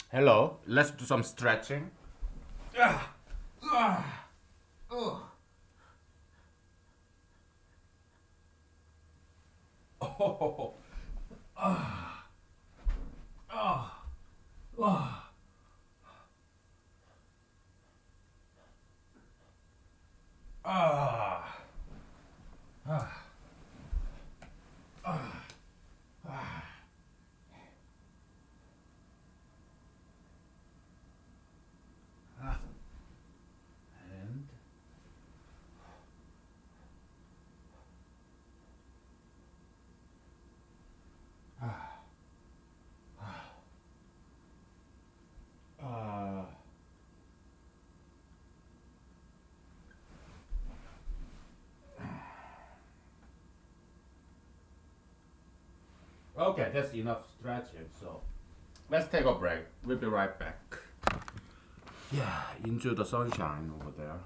Hello, let's do some stretching. Ah, ah, oh. Oh, ah, ah, ah, ah, ah, ah. And ah. Okay, that's enough stretching. So let's take a break. We'll be right back. Yeah, into the sunshine over there.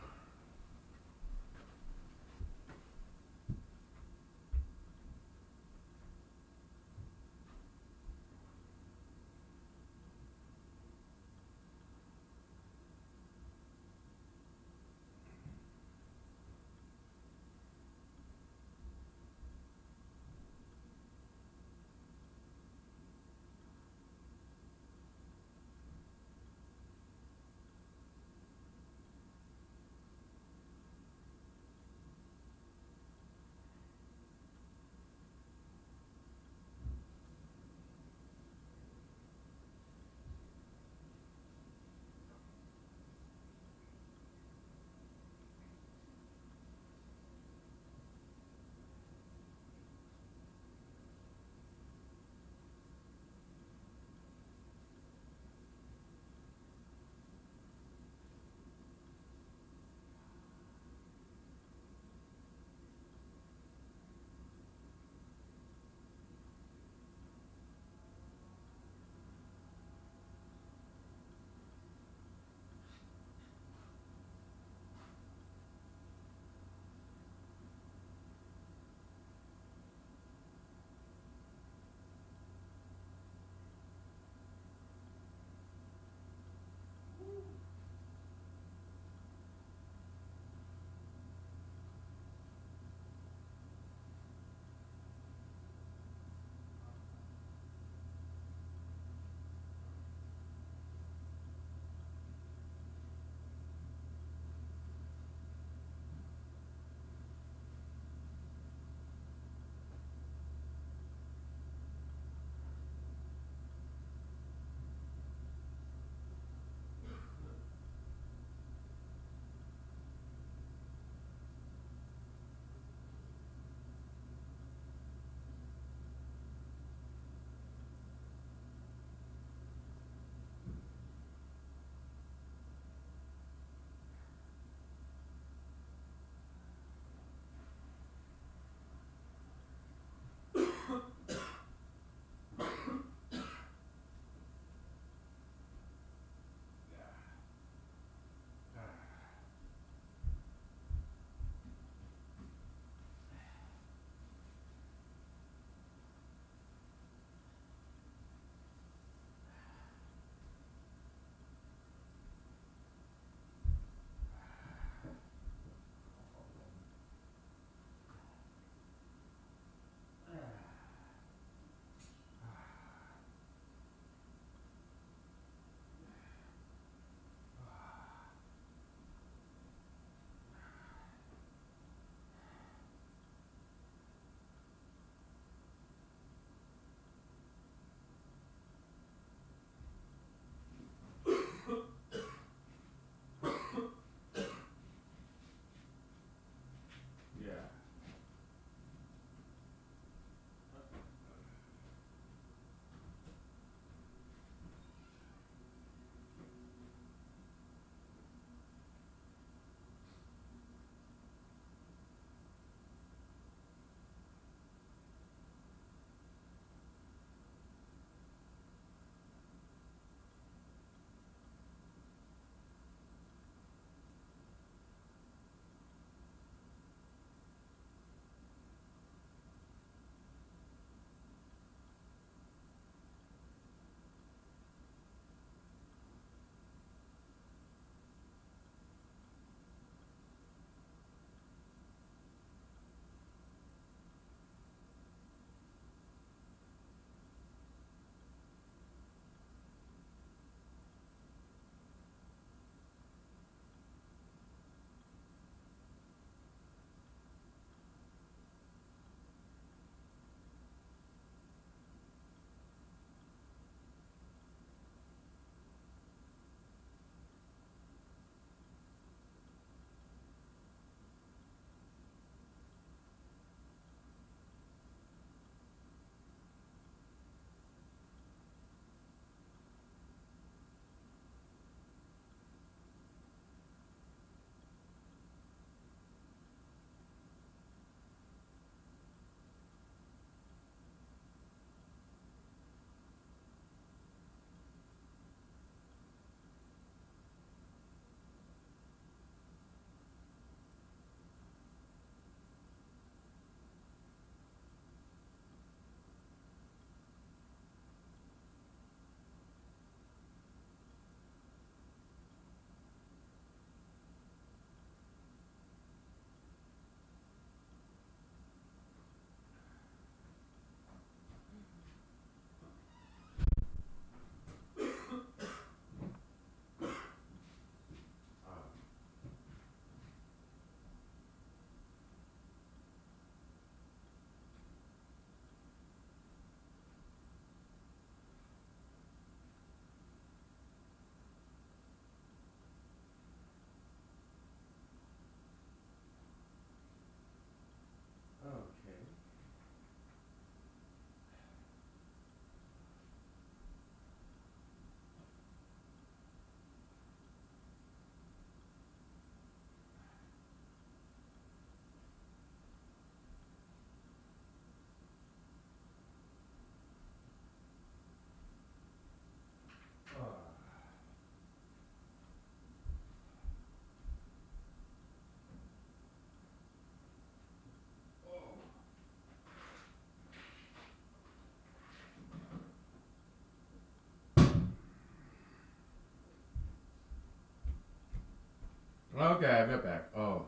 Okay, we're back. Oh.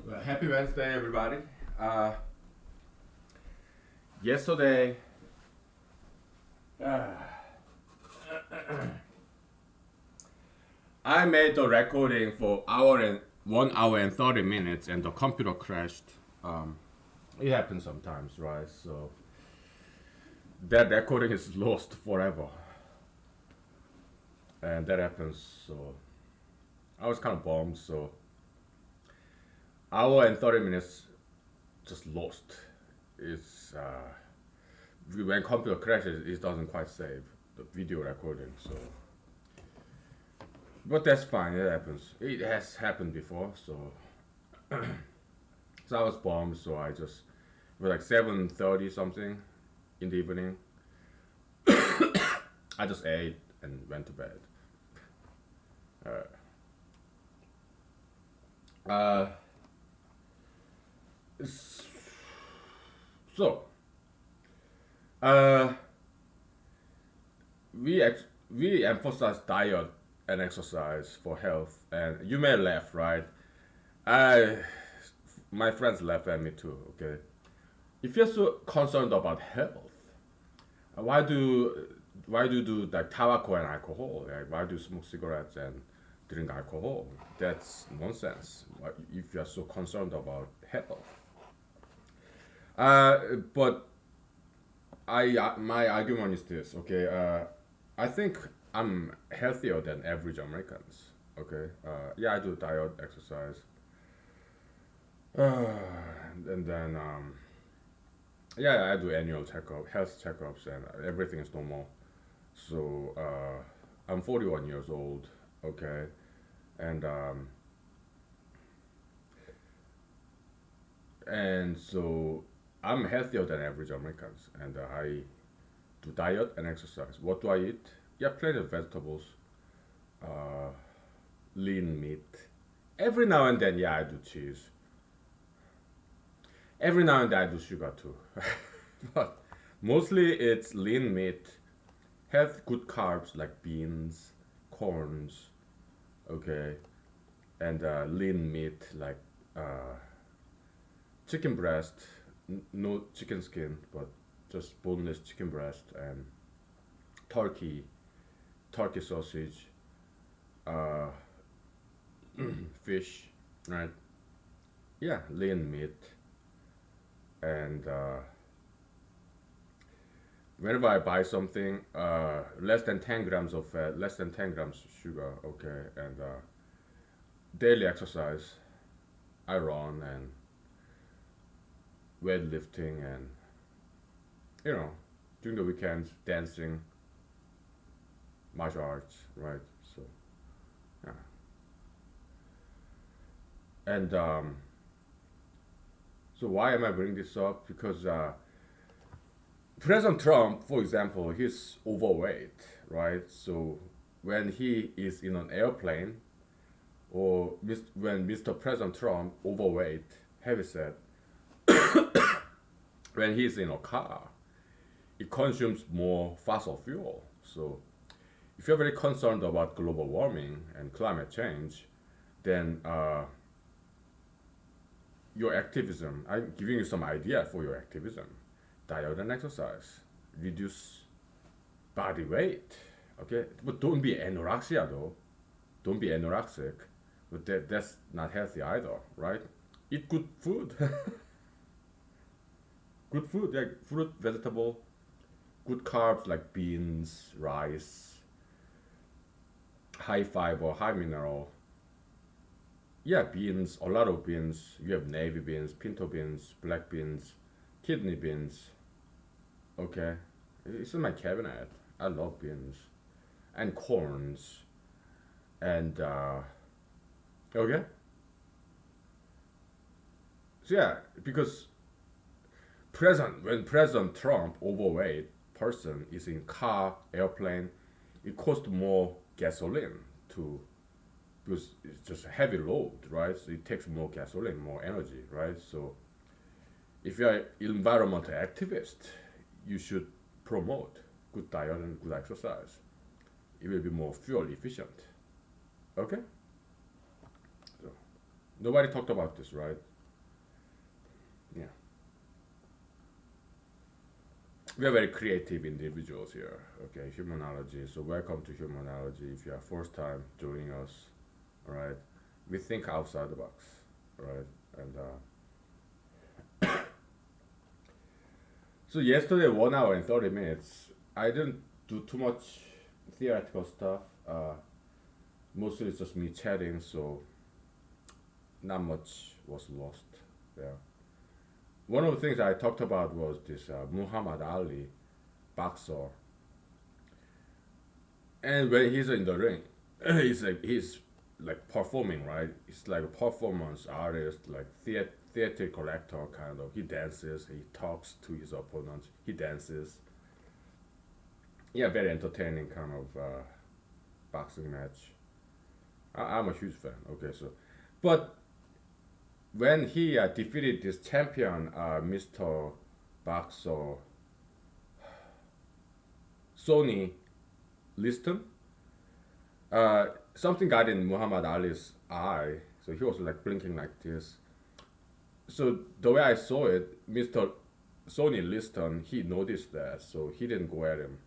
Well, happy Wednesday, everybody. Uh, Yesterday, uh, I made the recording for 1 hour and 30 minutes, and the computer crashed. It happens sometimes, right? So that recording is lost forever, and that happens. So I was kind of bummed. So hour and 30 minutes just lost. It's when computer crashes, it doesn't quite save the video recording. So, but that's fine. It happens. It has happened before. So, so I was bummed. So I just it was like 7:30 something in the evening. I just ate and went to bed. Uh, so uh, we emphasize diet and exercise for health, and you may laugh, right? I my friends laugh at me too. Okay, if you're so concerned about health, why do you do like tobacco and alcohol? Like, why do you smoke cigarettes and drink alcohol? That's nonsense. If you're so concerned about health, but my argument is this. Okay, I think I'm healthier than average Americans. Okay, yeah, I do diet, exercise, and then yeah, I do annual checkup, health checkups, and everything is normal. So I'm 41 years old. Okay, and so I'm healthier than average Americans, and I do diet and exercise. What do I eat? Yeah, plenty of vegetables, uh, lean meat. Every now and then, yeah, I do cheese. Every now and then, I do sugar too. But mostly it's lean meat, have good carbs like beans, corns, okay, and lean meat like uh, chicken breast, no chicken skin, but just boneless chicken breast and turkey, turkey sausage, uh, fish, right? Yeah, lean meat, and whenever I buy something, less than 10 grams of fat, less than 10 grams sugar, okay, and daily exercise. I run and weightlifting and you know during the weekends dancing, martial arts, right? So yeah, and so why am I bringing this up? Because President Trump, for example, he's overweight, right? So when he is in an airplane or when Mr. President Trump overweight, heavyset, when he's in a car, it consumes more fossil fuel. So if you're very concerned about global warming and climate change, then your activism, I'm giving you some idea for your activism. Diet and exercise, reduce body weight, okay? But don't be anorexia though. Don't be anorexic. But that's not healthy either, right? Eat good food. Good food, like fruit, vegetable, good carbs like beans, rice, high fiber, high mineral. Yeah, beans, a lot of beans. You have navy beans, pinto beans, black beans, kidney beans. Okay, it's in my cabinet. I love beans and corns and okay. So yeah, because when President Trump overweight person is in car, airplane, it costs more gasoline to because it's just a heavy load, right? So it takes more gasoline, more energy, right? So if you're an environmental activist, you should promote good diet and good exercise. It will be more fuel efficient. Okay? So nobody talked about this, right? Yeah. We are very creative individuals here. Okay, humanology. So welcome to humanology. If you are first time joining us, all right, we think outside the box, right? And so yesterday, 1 hour and 30 minutes. I didn't do too much theoretical stuff. Mostly it's just me chatting, so not much was lost there. One of the things I talked about was this Muhammad Ali boxer, and when he's in the ring, he's like performing, right? He's like a performance artist, like theater collector kind of. He dances, he talks to his opponents, he dances. Yeah, very entertaining kind of boxing match. I'm a huge fan. Okay, so, but when he defeated this champion, Mr. Boxer Sony Liston, something got in Muhammad Ali's eye, so he was like blinking like this. So the way I saw it, Mr. Sony Liston, he noticed that, so he didn't go at him.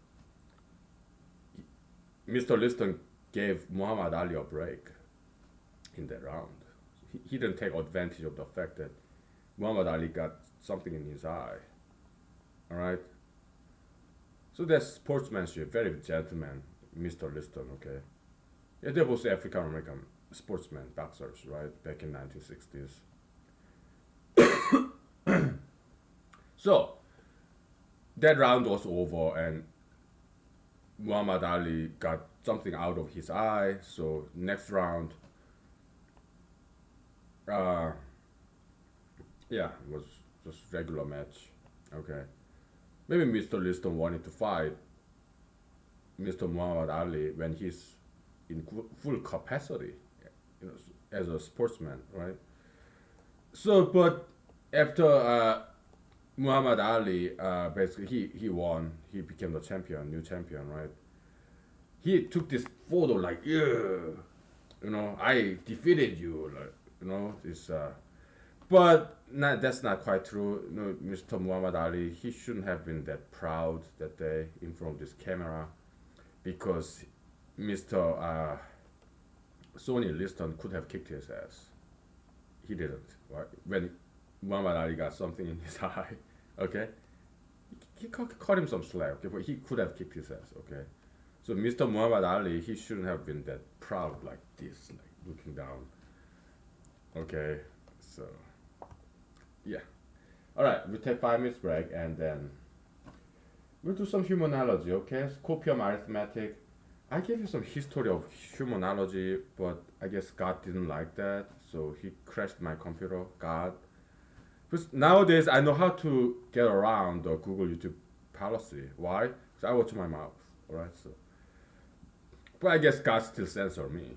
Mr. Liston gave Muhammad Ali a break in that round. He didn't take advantage of the fact that Muhammad Ali got something in his eye. All right. So that's sportsmanship, very gentleman, Mr. Liston. Okay. Yeah, they both African American sportsmen, boxers, right? Back in 1960s. So that round was over, and Muhammad Ali got something out of his eye. So next round, uh, yeah, it was just regular match. Okay, maybe Mr. Liston wanted to fight Mr. Muhammad Ali when he's in full capacity, you know, as a sportsman, right? So, but after Muhammad Ali, basically he won. He became the champion, new champion, right? He took this photo like, yeah, I defeated you, like, this. But that's not quite true. Mr. Muhammad Ali, he shouldn't have been that proud that day in front of this camera, because Mr. Sony Liston could have kicked his ass. He didn't. Right? When Muhammad Ali got something in his eye, okay, he caught him some slack. Okay, but he could have kicked his ass. Okay, so Mr. Muhammad Ali, he shouldn't have been that proud like this, like looking down. Okay, so yeah. All right, we'll take 5 minutes break and then we'll do some humanology. Okay, copium arithmetic. I gave you some history of humanology, but I guess God didn't like that, so he crashed my computer. God, because nowadays I know how to get around the Google YouTube policy. Why? Because I watch my mouth. All right, so but I guess God still censor me.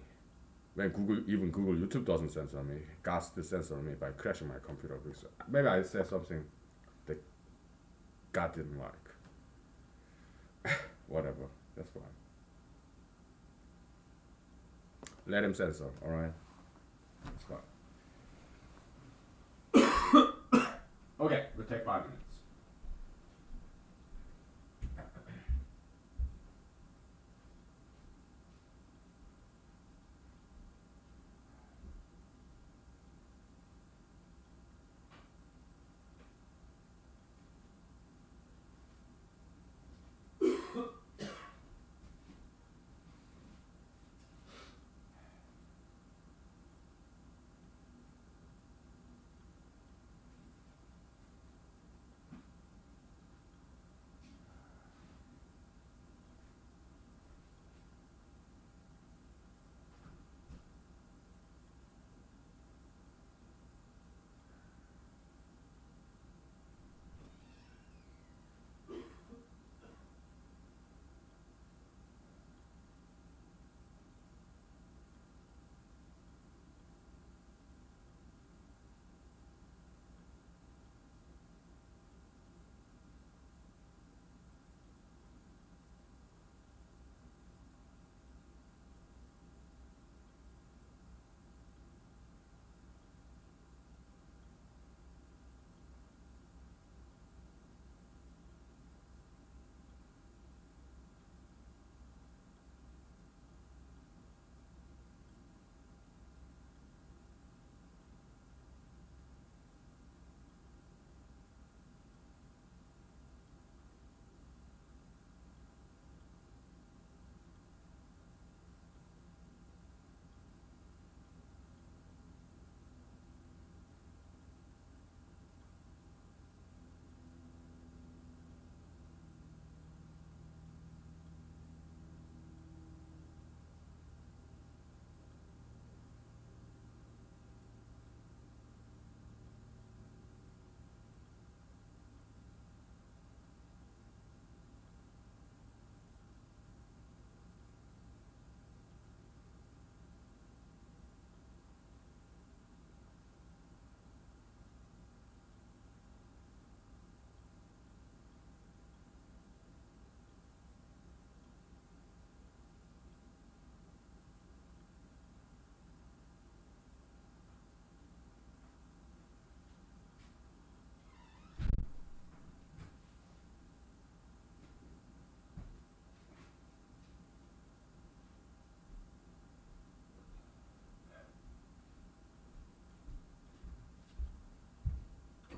When Google YouTube doesn't censor me, God still censor me by crashing my computer because maybe I said something that God didn't like. Whatever, that's fine. Let him censor. All right, that's fine. Okay, we'll take 5 minutes.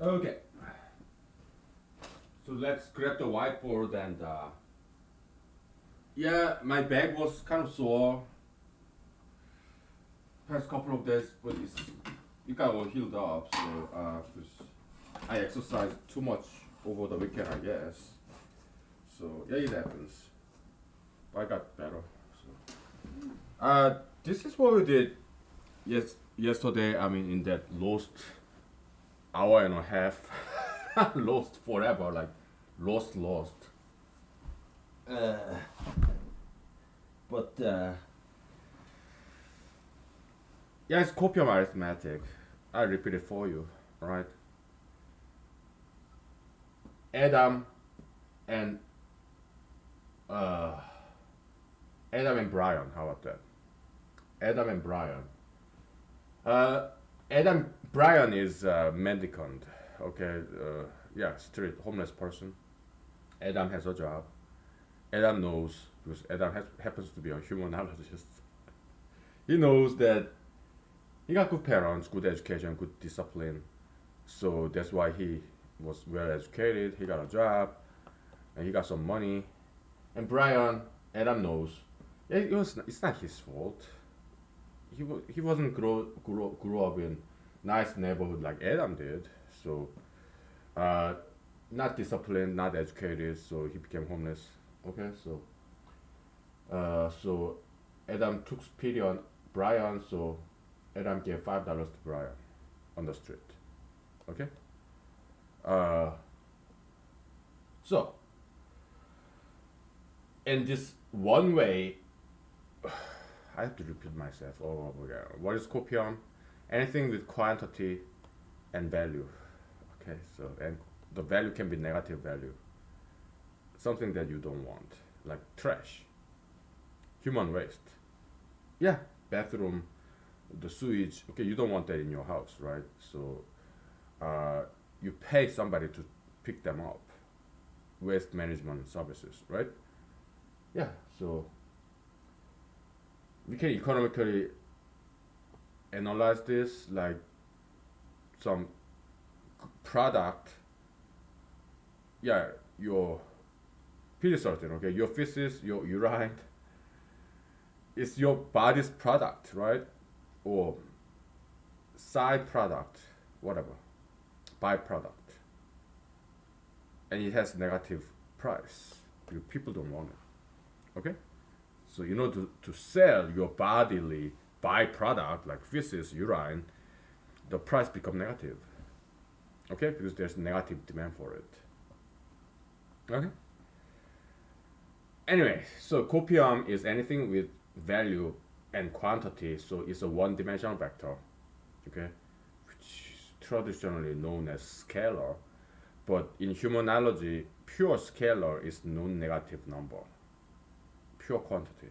Okay. So let's grab the whiteboard and yeah, my back was kind of sore past couple of days, but it got all healed up. So 'cause I exercised too much over the weekend, I guess. So yeah, it happens. I got better. So this is what we did yesterday. I mean, in that lost hour and a half, lost forever, like lost. Uh, but yeah, it's copium arithmetic. I repeat it for you, right? Adam and uh, Adam and Brian. How about that? Adam and Brian. Uh, Adam Brian is a mendicant. Okay, yeah, street homeless person. Adam has a job. Adam knows because Adam happens to be a humanologist. He knows that he got good parents, good education, good discipline. So that's why he was well educated. He got a job and he got some money. And Brian, Adam knows, it's not his fault. He wasn't grew up in nice neighborhood like Adam did. So uh, not disciplined, not educated. So he became homeless. Okay, so Adam took pity on Brian. So Adam gave $5 to Brian on the street. Okay. Uh, so in this one way, I have to repeat myself all over again. What is copium? Anything with quantity and value. Okay, so and the value can be negative value, something that you don't want, like trash, human waste. Yeah, bathroom, the sewage. Okay, you don't want that in your house, right? So uh, you pay somebody to pick them up. Waste management services, right? Yeah, so we can economically analyze this like some product. Yeah, your pretty certain. Okay, your feces, your urine, is your body's product, right? Or side product, whatever, byproduct, and it has negative price. People don't want it. Okay, so in order to sell your bodily byproduct like feces, urine, the price become negative. Okay, because there's negative demand for it. Okay. Anyway, so copium is anything with value and quantity, so it's a one-dimensional vector. Okay, which is traditionally known as scalar, but in humanology, pure scalar is non-negative number, pure quantity,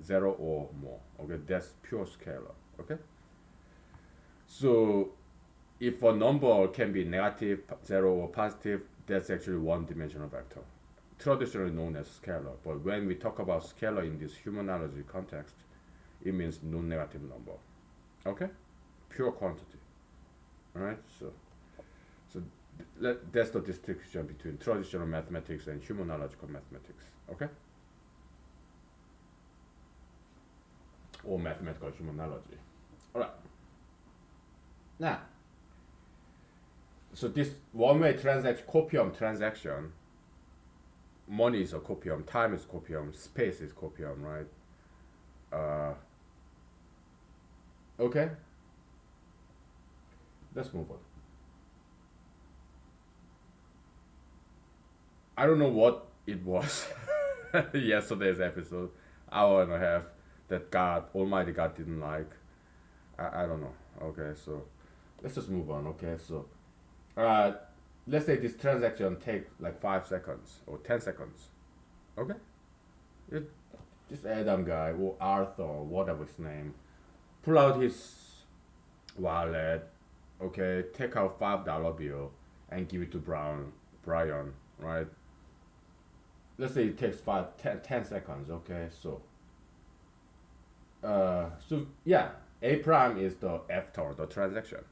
zero or more. Okay, that's pure scalar. Okay, so if a number can be negative, zero, or positive, that's actually one-dimensional vector, traditionally known as scalar. But when we talk about scalar in this humanology context, it means non-negative number. Okay, pure quantity. All right, so that's the distinction between traditional mathematics and humanological mathematics. Okay, or mathematical humanology. All right. Now, so this one-way transaction, copium transaction, money is a copium, time is copium, space is copium, right? Uh, okay, let's move on. I don't know what it was yesterday's episode, hour and a half, that God, Almighty God didn't like. I don't know. Okay, so let's just move on. Okay, so uh, let's say this transaction take like 5 seconds or 10 seconds. Okay, it, this Adam guy or Arthur or whatever his name pull out his wallet. Okay, take out $5 bill and give it to Brian, right? Let's say it takes 10 seconds. Okay, so yeah, A prime is the after the transaction.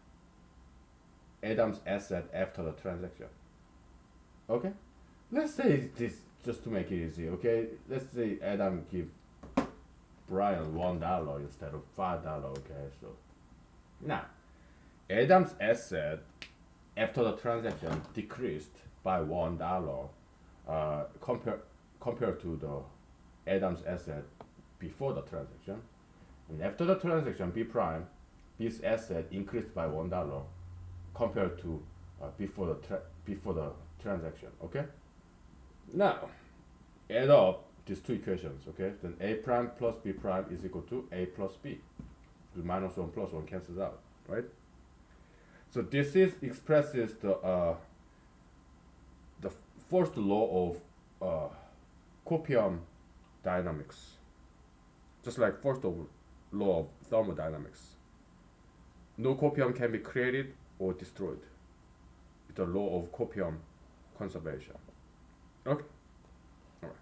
Adam's asset after the transaction. Okay? Let's say this just to make it easy, okay? Let's say Adam give Brian $1 instead of $5, okay? So now Adam's asset after the transaction decreased by $1 compared to the Adam's asset before the transaction. And after the transaction, B prime, B's asset increased by $1 compared to before the transaction. Okay. Now add up these two equations. Okay. Then A prime plus B prime is equal to A plus B. The minus one plus one cancels out, right? So this is expresses the first law of copium dynamics, just like first law of thermodynamics. No copium can be created or destroyed. It's the law of copium conservation. Okay. All right.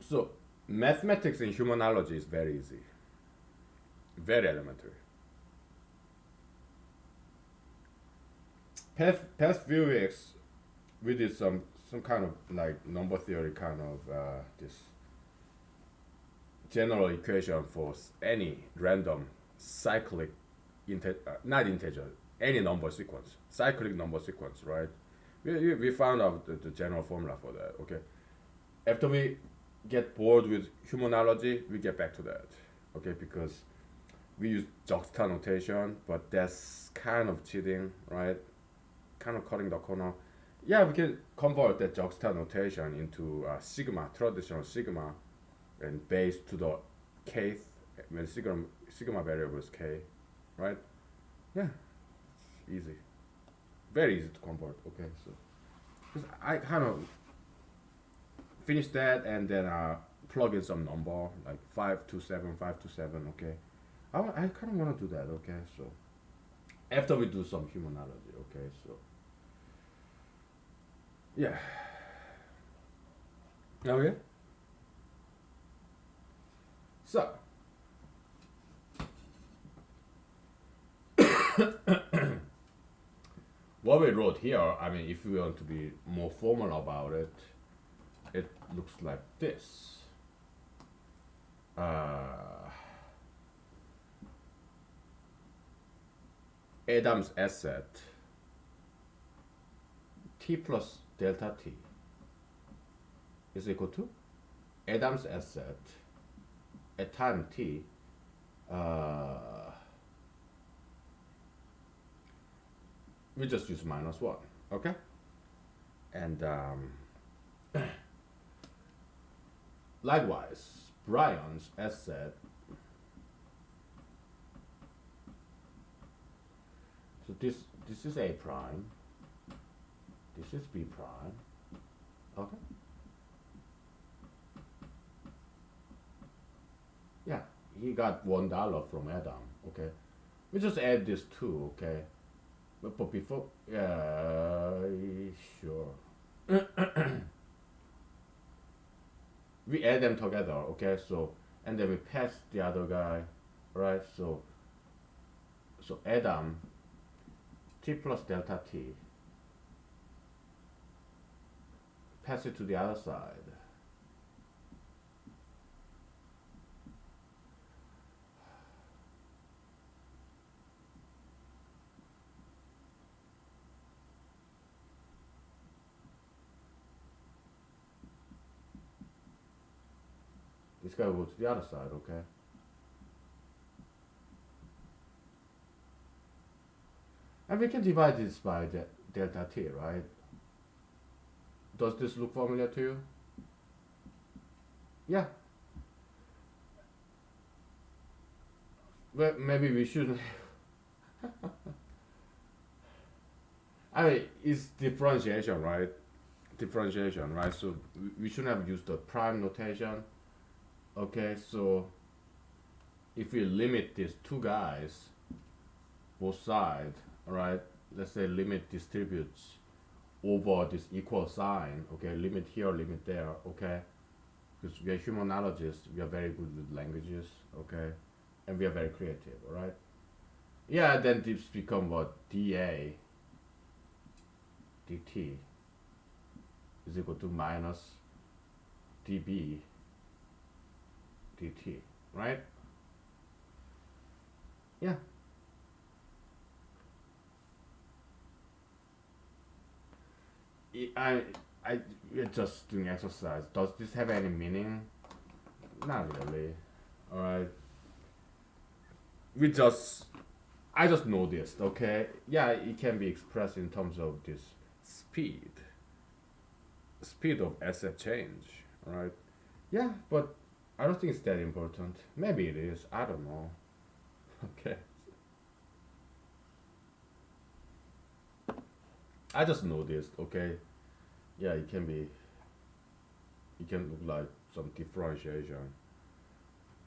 So mathematics in humanology is very easy, very elementary. Past few weeks we did some kind of like number theory kind of this general equation for any random cyclic not integer, any number sequence, cyclic number sequence, right? We found out the general formula for that. Okay, after we get bored with humanology, we get back to that. Okay, because we use juxta notation, but that's kind of cheating, right? Kind of cutting the corner. Yeah, we can convert that juxta notation into sigma, traditional sigma, and base to the kth when sigma variable is k, right? Yeah, it's easy, very easy to convert. Okay, so because I kind of finish that and then plug in some number like 527, okay. I kind of want to do that, okay. So after we do some humanology, okay. So yeah, okay. So what we wrote here, I mean, if we want to be more formal about it, it looks like this. Adam's asset t plus delta t is equal to Adam's asset at time t we just use minus 1, okay. And likewise Brian's asset, so this is A prime, this is B prime, okay. Yeah, he got $1 from Adam, okay. We just add these two, okay. But before, yeah, sure. We add them together, okay. So and then we pass the other guy, right? So Adam t plus delta t, pass it to the other side. This guy will go to the other side, okay? And we can divide this by delta t, right? Does this look familiar to you? Yeah. Well, maybe we shouldn't. I mean, it's differentiation, right? Differentiation, right? So we shouldn't have used the prime notation. Okay, so if we limit these two guys, both sides, right? Let's say limit distributes over this equal sign, okay, limit here, limit there, okay, because we are humanologists, we are very good with languages, okay, and we are very creative, all right. Yeah, then this become what dA dt is equal to minus dB dt, right? Yeah. I, I, we're just doing exercise. Does this have any meaning? Not really. All right. We just, I just noticed. Okay. Yeah, it can be expressed in terms of this speed, speed of asset change. All right. Yeah, but I don't think it's that important. Maybe it is. I don't know. Okay. I just noticed. Okay. Yeah, it can be. It can look like some differentiation.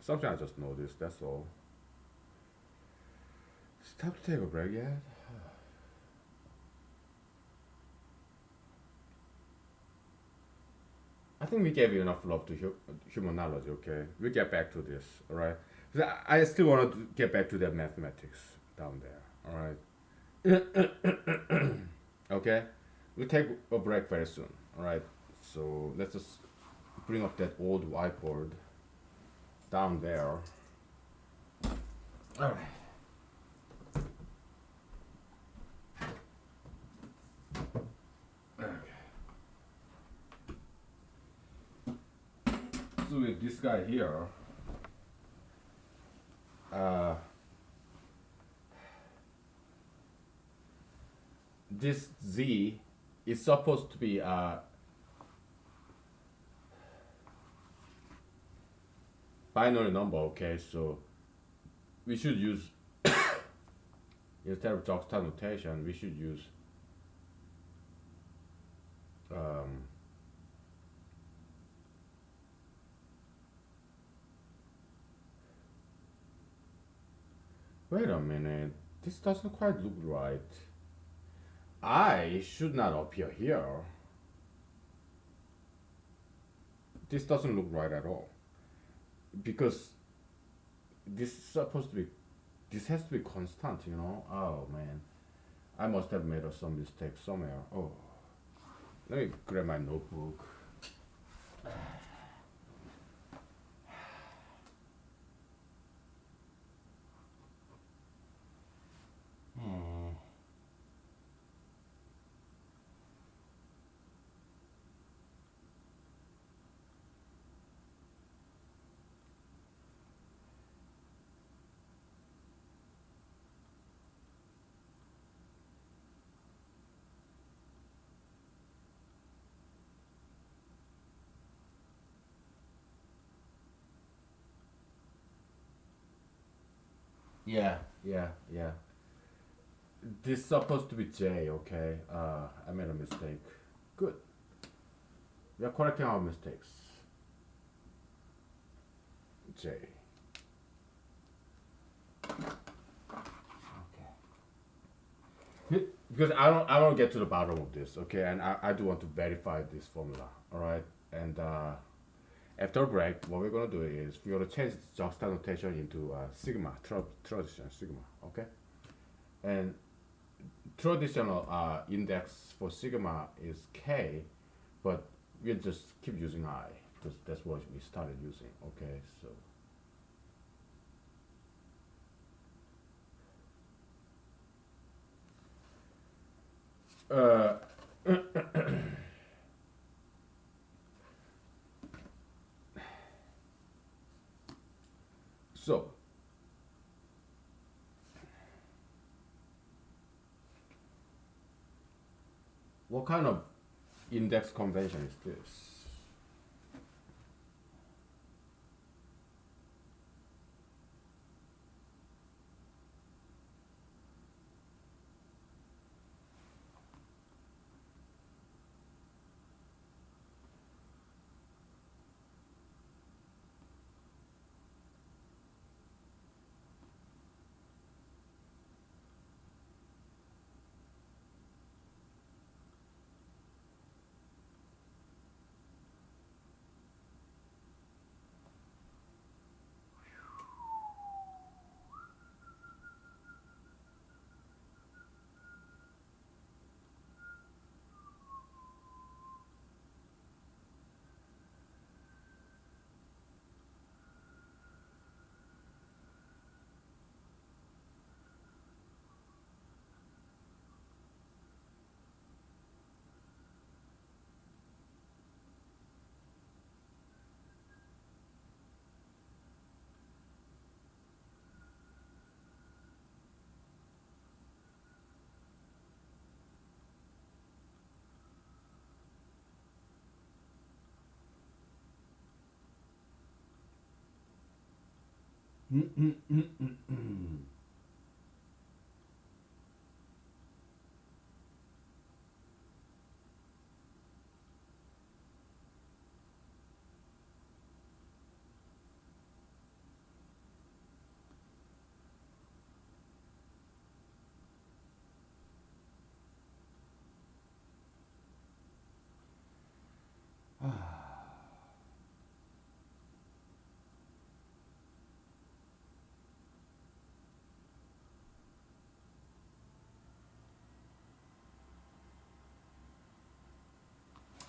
Something I just noticed. That's all. It's time to take a break. Yeah. I think we gave you enough love to human knowledge. Okay, we get back to this. All right. 'Cause I still want to get back to that mathematics down there. All right. Okay. We'll take a break very soon. All right. So let's just bring up that old whiteboard down there. All right. Okay. So with this guy here, uh, this z is supposed to be a binary number. Okay, so we should use instead of Jockstown notation, we should use um, wait a minute, this doesn't quite look right. I should not appear here. This doesn't look right at all. Because this is supposed to be, this has to be constant, you know? Oh man, I must have made some mistake somewhere. Oh, let me grab my notebook. Hmm. Yeah, yeah, yeah. This is supposed to be J, okay? I made a mistake. Good. We are correcting our mistakes. J. Okay. Because I don't get to the bottom of this, okay? And I do want to verify this formula, all right? And after break, what we're gonna do is we're gonna change the juxta notation into sigma, traditional sigma, okay? And traditional index for sigma is k, but we'll just keep using I because that's what we started using. Okay, so so what kind of index convention is this?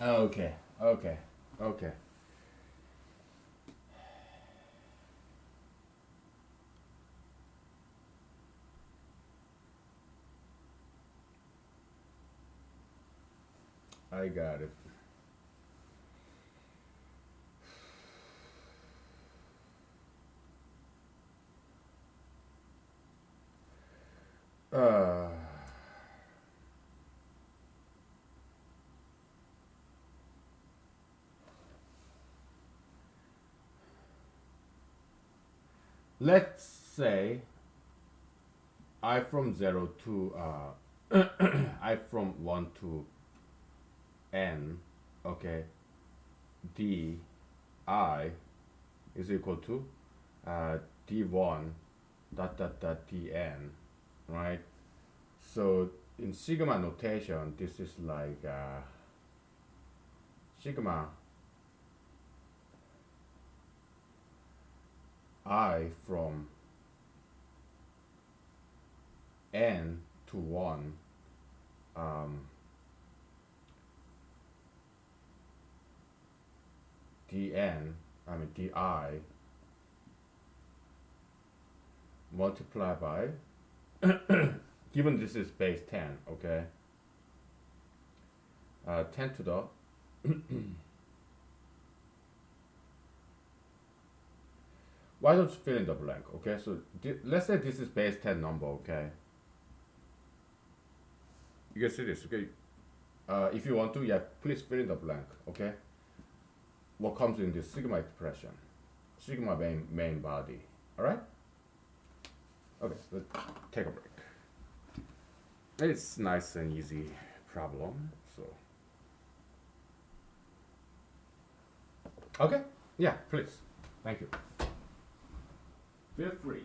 Okay, okay, okay. I got it. Uh, let's say I from 0 to I from 1 to n, okay, d I is equal to d1 dot dot dot dn, right? So in sigma notation, this is like sigma I from n to 1, um, dn, I mean di multiplied by, given this is base 10, okay, 10 to the, why don't you fill in the blank, okay? So let's say this is base 10 number, okay? You can see this, okay? If you want to, yeah, please fill in the blank, okay? What comes in this sigma expression? Sigma main body, all right? Okay, let's take a break. It's nice and easy problem, so. Okay, yeah, please. Thank you. Feel free.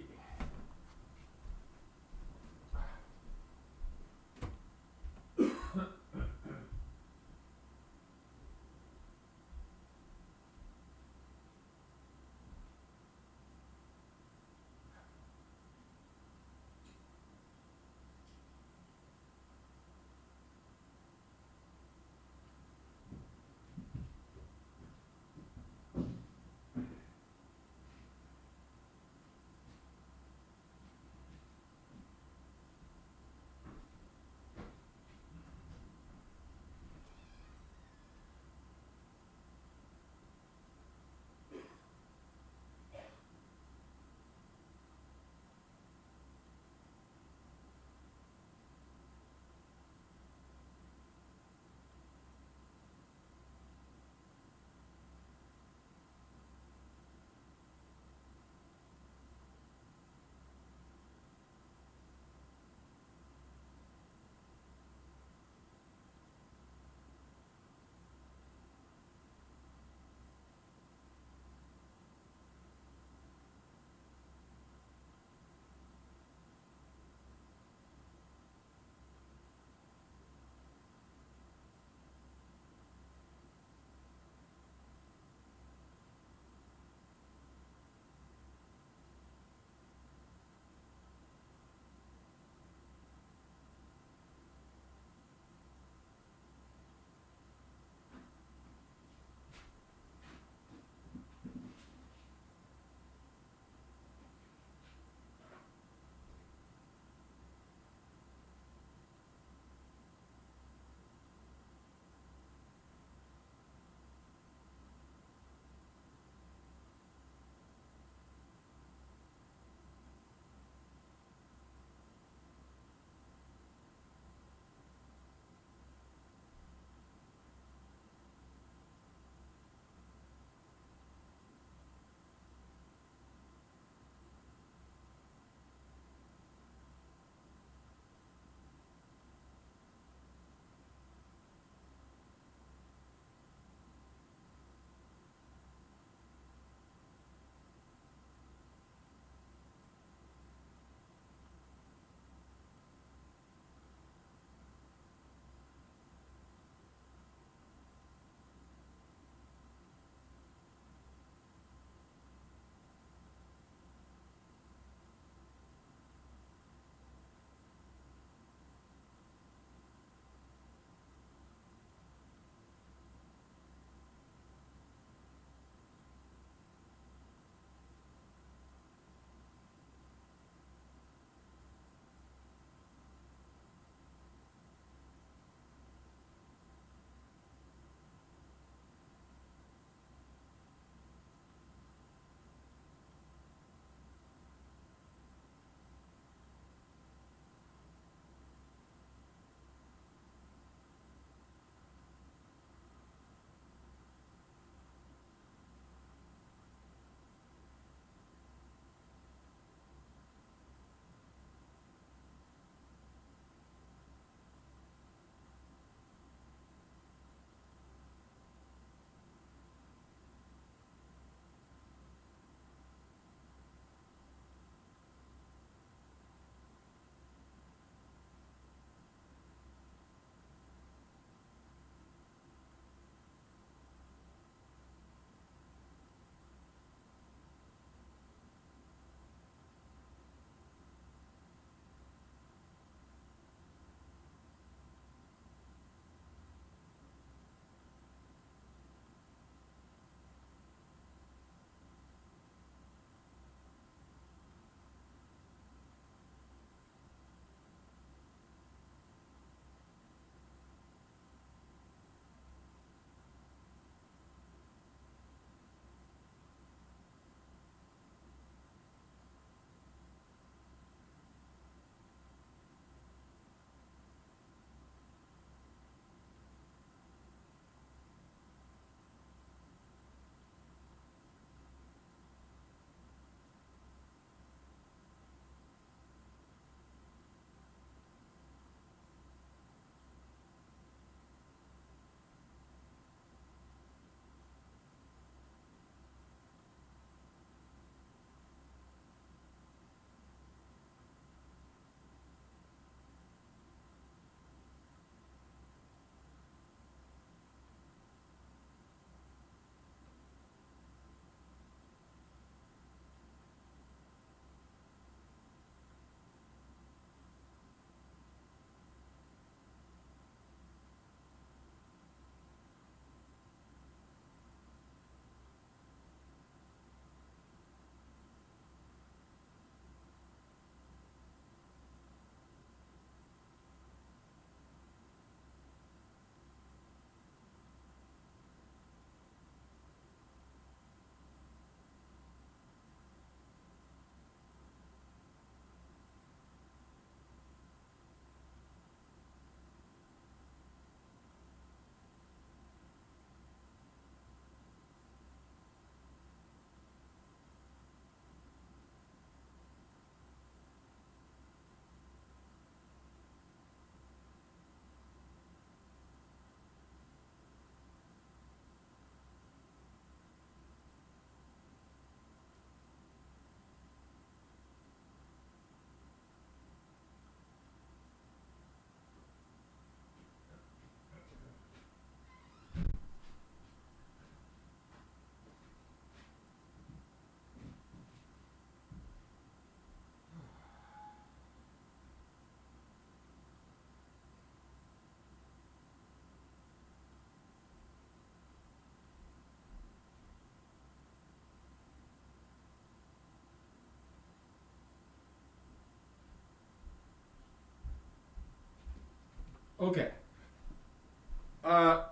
Okay.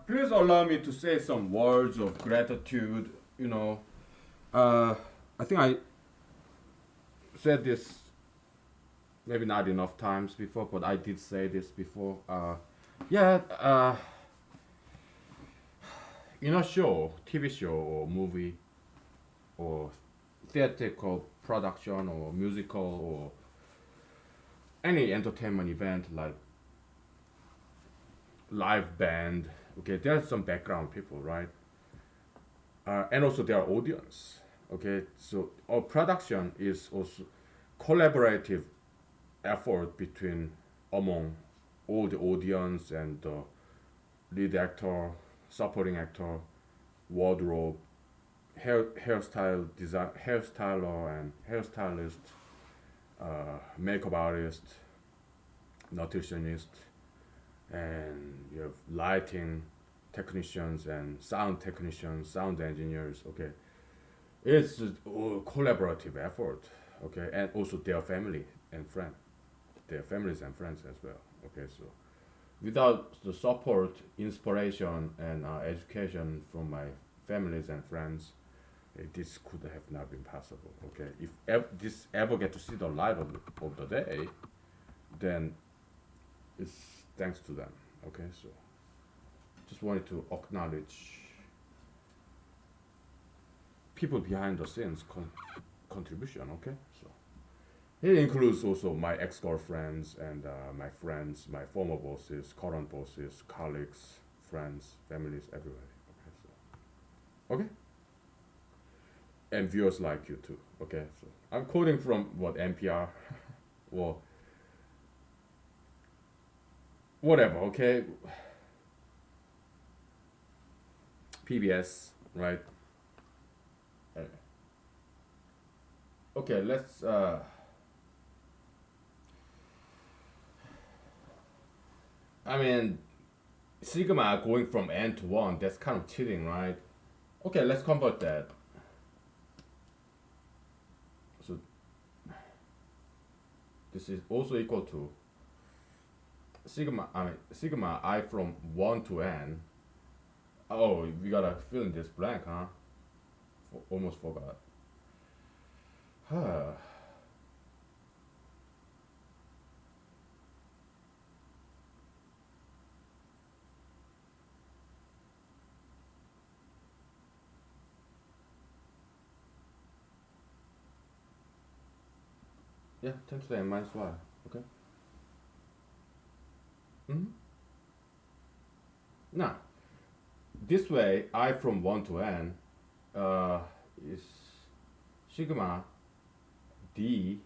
Please allow me to say some words of gratitude. You know, uh, I think I said this maybe not enough times before, but I did say this before. Yeah, in a show, TV show, or movie, or theatrical production, or musical, or any entertainment event like live band. Okay, there's some background people, right? And also their audience. Okay, so our production is also collaborative effort between among all the audience and the lead actor, supporting actor, wardrobe, hairstyle design, hairstyler and hairstylist, makeup artist, nutritionist, and you have lighting technicians and sound technicians, sound engineers. Okay, it's a collaborative effort. Okay, and also their family and friends, their families and friends as well. Okay, so without the support, inspiration, and education from my families and friends, this could have not been possible. Okay, if this ever get to see the light of the day, then it's thanks to them. Okay, so just wanted to acknowledge people behind the scenes contribution. Okay, so it includes also my ex-girlfriends and my friends, my former bosses, current bosses, colleagues, friends, families, everybody. Okay, so okay, and viewers like you too. Okay, so I'm quoting from what NPR or whatever. Okay, PBS, right? Uh, Okay, let's. I mean, sigma going from n to one. That's kind of cheating, right? Okay, let's convert that. So this is also equal to sigma. I mean, sigma I from one to n. Oh, we gotta fill in this blank, huh? Almost forgot. Huh. Yeah, 10 to the n minus 1. Okay. Mm-hmm. Now, this way, I from 1 to n uh, is sigma d.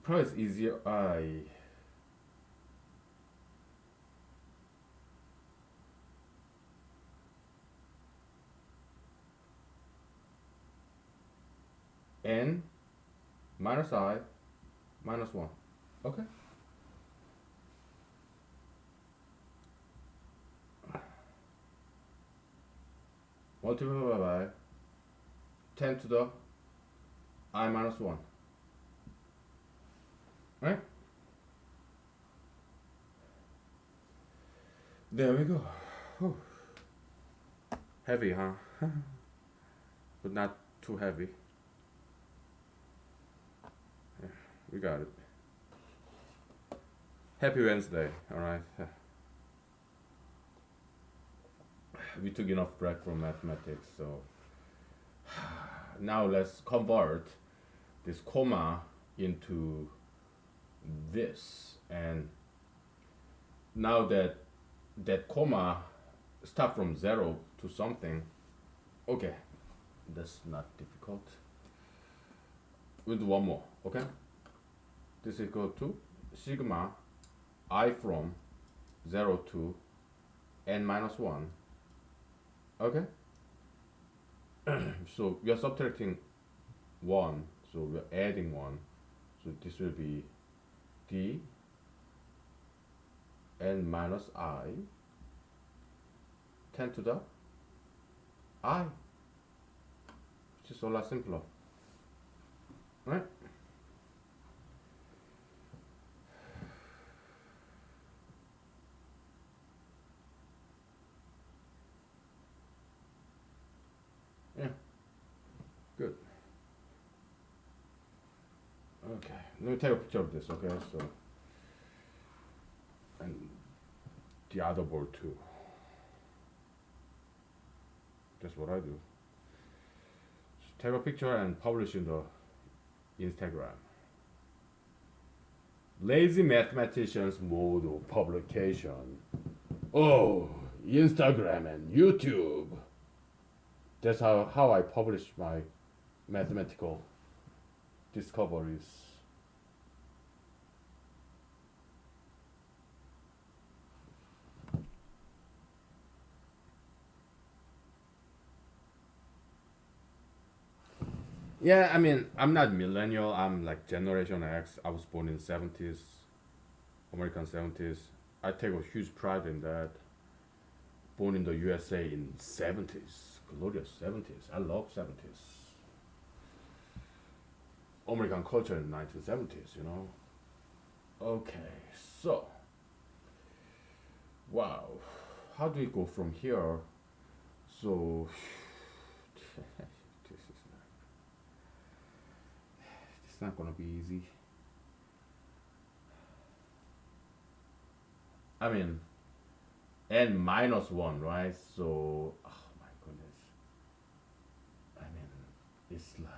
Probably it's easier. I n minus I minus 1. Okay. Multiplied by 10 to the I minus 1. Right? There we go. Whew. Heavy, huh? But not too heavy. Yeah, we got it. Happy Wednesday, alright? We took enough break from mathematics, so now let's convert this comma into this. And now that that comma start from 0 to something, okay, that's not difficult. We'll do one more, okay? This is equal to sigma I from 0 to n minus 1, okay? So we are subtracting 1, so we're adding 1, so this will be d n minus I 10 to the I, which just a lot simpler, right? Yeah, good. Okay, let me take a picture of this. Okay, so and the other board too. That's what I do. Just take a picture and publish in the Instagram. Lazy mathematicians mode of publication. Oh, Instagram and YouTube. That's how I publish my mathematical discoveries. Yeah, I mean, I'm not millennial. I'm like Generation X. I was born in 70s, American 70s. I take a huge pride in that. Born in the USA in 70s, glorious 70s. I love 70s. American culture in 1970s, you know. Okay, so wow, how do we go from here? So this is not, it's not gonna be easy. I mean, n minus one, right? So, oh my goodness. I mean, it's like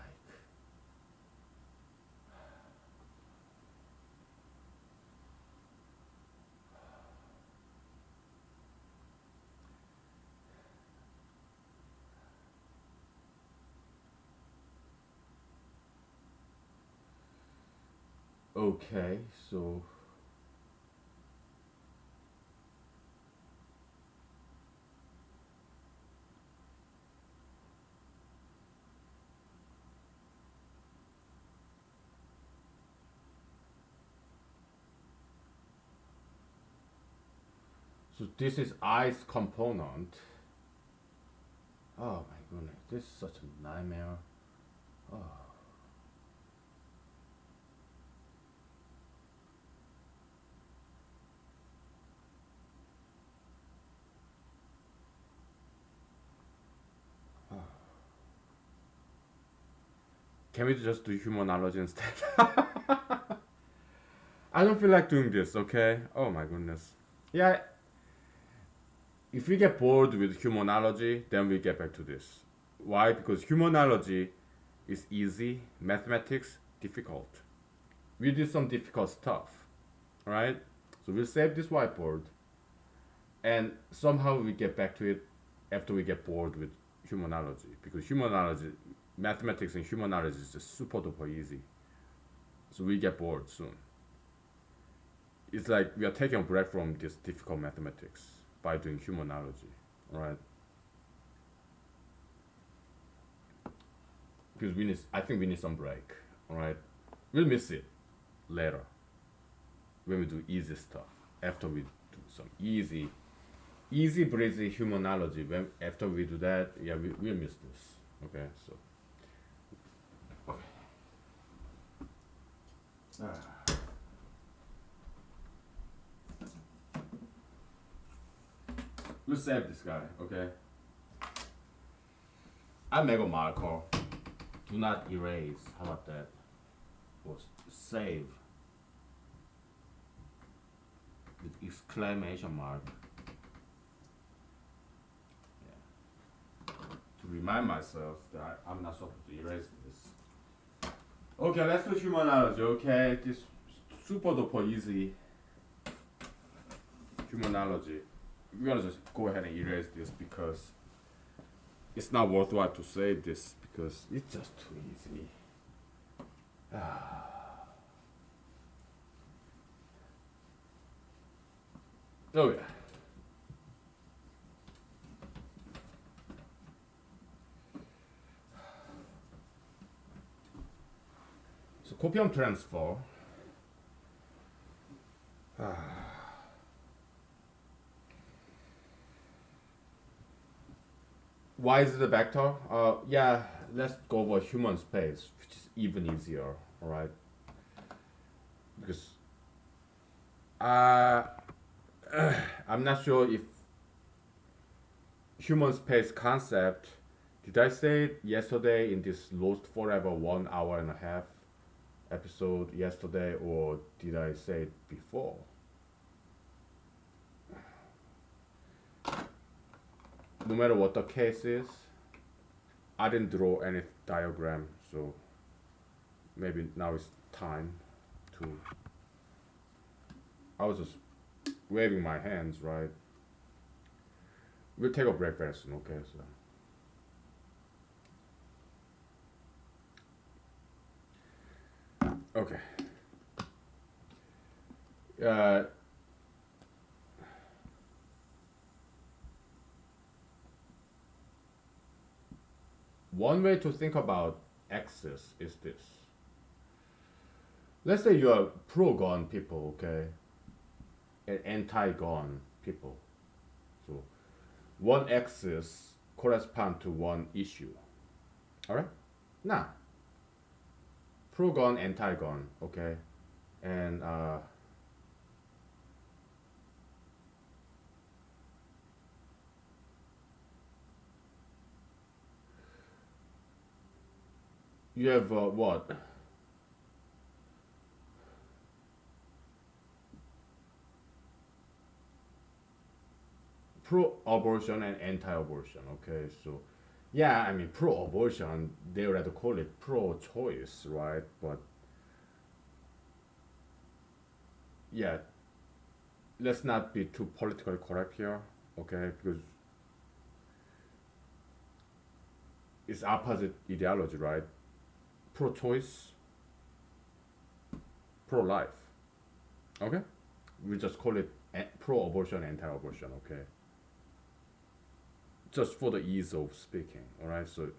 okay. So this is i's component. Oh my goodness, this is such a nightmare. Oh. Can we just do humanology instead? I don't feel like doing this, okay? Oh my goodness. Yeah, if we get bored with humanology, then we get back to this. Why? Because humanology is easy, mathematics difficult. We did some difficult stuff, right? So we'll save this whiteboard and somehow we get back to it after we get bored with humanology. Because humanology, mathematics and humanology is just super duper easy. So we get bored soon. It's like we are taking a break from this difficult mathematics by doing humanology, right? Because I think we need some break, all right? We'll miss it later when we do easy stuff. After we do some easy breezy humanology. When after we do that, yeah, we'll miss this. Okay, so okay. We'll save this guy. Okay. I make a marker. Do not erase. How about that? Or save with exclamation mark. Yeah. To remind myself that I'm not supposed to erase this. Okay, let's do humanology. Okay, this super duper easy humanology. We're gonna just go ahead and erase this because it's not worthwhile to save this because it's just too easy. Oh yeah. So copium transfer. Why is it a vector? Yeah, let's go over human space, which is even easier, all right? Because uh, I'm not sure if human space concept. Did I say it yesterday in this Lost Forever 1 hour and a half episode yesterday, or did I say it before? No matter what the case is, I didn't draw any diagram, so maybe now it's time to. I was just waving my hands, right? We'll take a break very soon, okay? So, okay. Uh, One way to think about access is this. Let's say you are pro-gun people, okay, and anti-gun people. So one axis corresponds to one issue. All right? Now, pro-gun, anti-gun, okay, and you have what? Pro-abortion and anti-abortion. Okay, so yeah, I mean pro-abortion, they would have to call it pro-choice, right? But yeah, let's not be too politically correct here, okay? Because it's opposite ideology, right? Pro-choice, pro-life. Okay, we just call it pro-abortion, anti-abortion. Okay, just for the ease of speaking. All right, so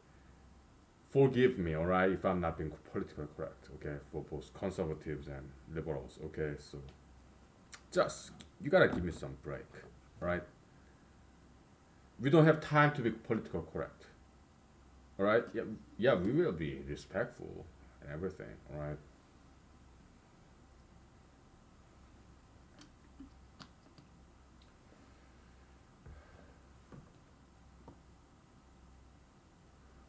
forgive me, all right, if I'm not being politically correct, okay, for both conservatives and liberals, okay, so just, you gotta give me some break, all right? We don't have time to be politically correct, all right? Yeah, yeah, we will be respectful and everything, all right?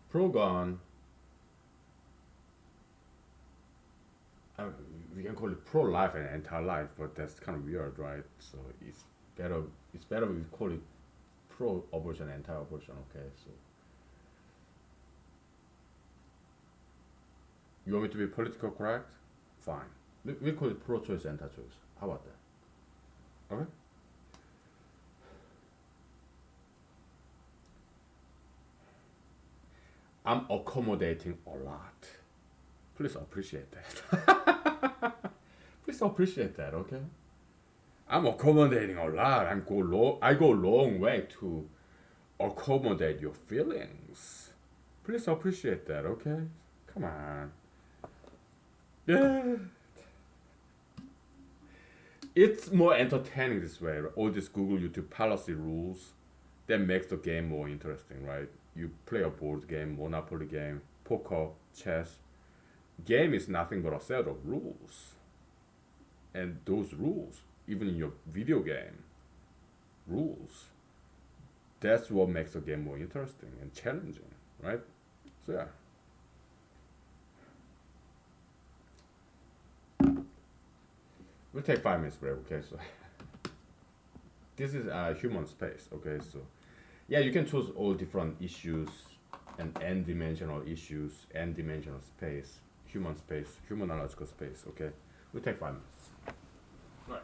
Pro-gun, I mean, we can call it pro-life and anti-life, but that's kind of weird, right? So better, it's better we call it pro-abortion, anti-abortion. Okay, so you want me to be political correct? Fine. We call it pro-choice, anti-choice. How about that? Okay. I'm accommodating a lot. Please appreciate that. Please appreciate that. Okay. I'm accommodating a lot. I go long way to accommodate your feelings. Please appreciate that. Okay. Come on. Yeah. It's more entertaining this way. All these Google YouTube policy rules that makes the game more interesting, right? You play a board game, Monopoly game, poker, chess. Game is nothing but a set of rules, and those rules, even in your video game, rules. That's what makes the game more interesting and challenging, right? So yeah. We'll take 5 minutes break, okay? So this is human space, okay? So yeah, you can choose all different issues and n-dimensional issues, n-dimensional space, human space, humanological space, okay? We'll take 5 minutes. Right.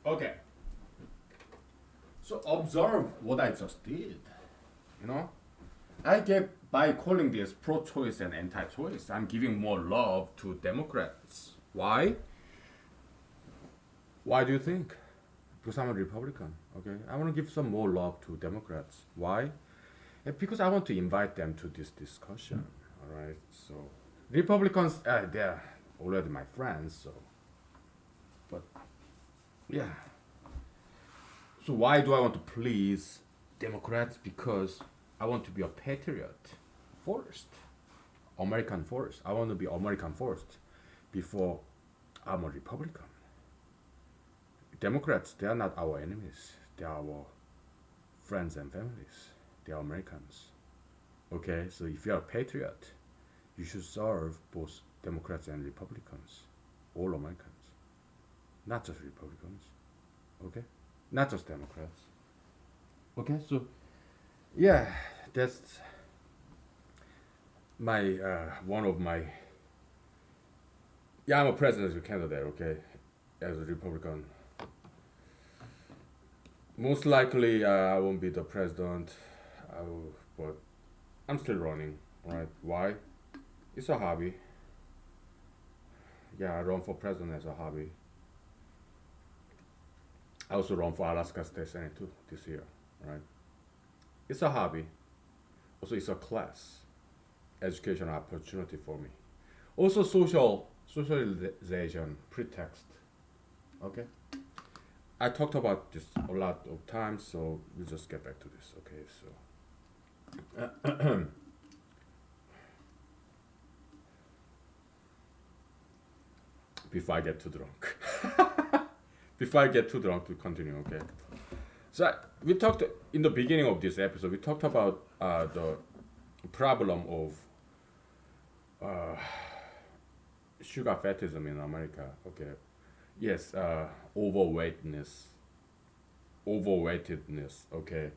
Okay. So observe what I just did. You know, I gave by calling this pro-choice and anti-choice. I'm giving more love to Democrats. Why? Why do you think? Because I'm a Republican. Okay, I want to give some more love to Democrats. Why? Because I want to invite them to this discussion. All right. So Republicans, they're already my friends. So, but yeah. So why do I want to please Democrats? Because I want to be a patriot first, American first. I want to be American first before I'm a Republican. Democrats, they are not our enemies. They are our friends and families. They are Americans. Okay, so if you're a patriot, you should serve both Democrats and Republicans, all Americans, not just Republicans. Okay, not just Democrats. Okay, so yeah, that's my one of my yeah. I'm a presidential candidate. Okay, as a Republican. Most likely, I won't be the president, but I'm still running. Right? Why? It's a hobby. Yeah, I run for president as a hobby. I also run for Alaska State Senate too this year. Right? It's a hobby. Also, it's a class, educational opportunity for me. Also, socialization pretext. Okay. I talked about this a lot of times, so we'll just get back to this. Okay, so before I get too drunk, before I get too drunk, to continue. Okay. So we talked in the beginning of this episode. We talked about the problem of sugar fatism in America. Okay. Yes, overweightness, overweightedness. Okay,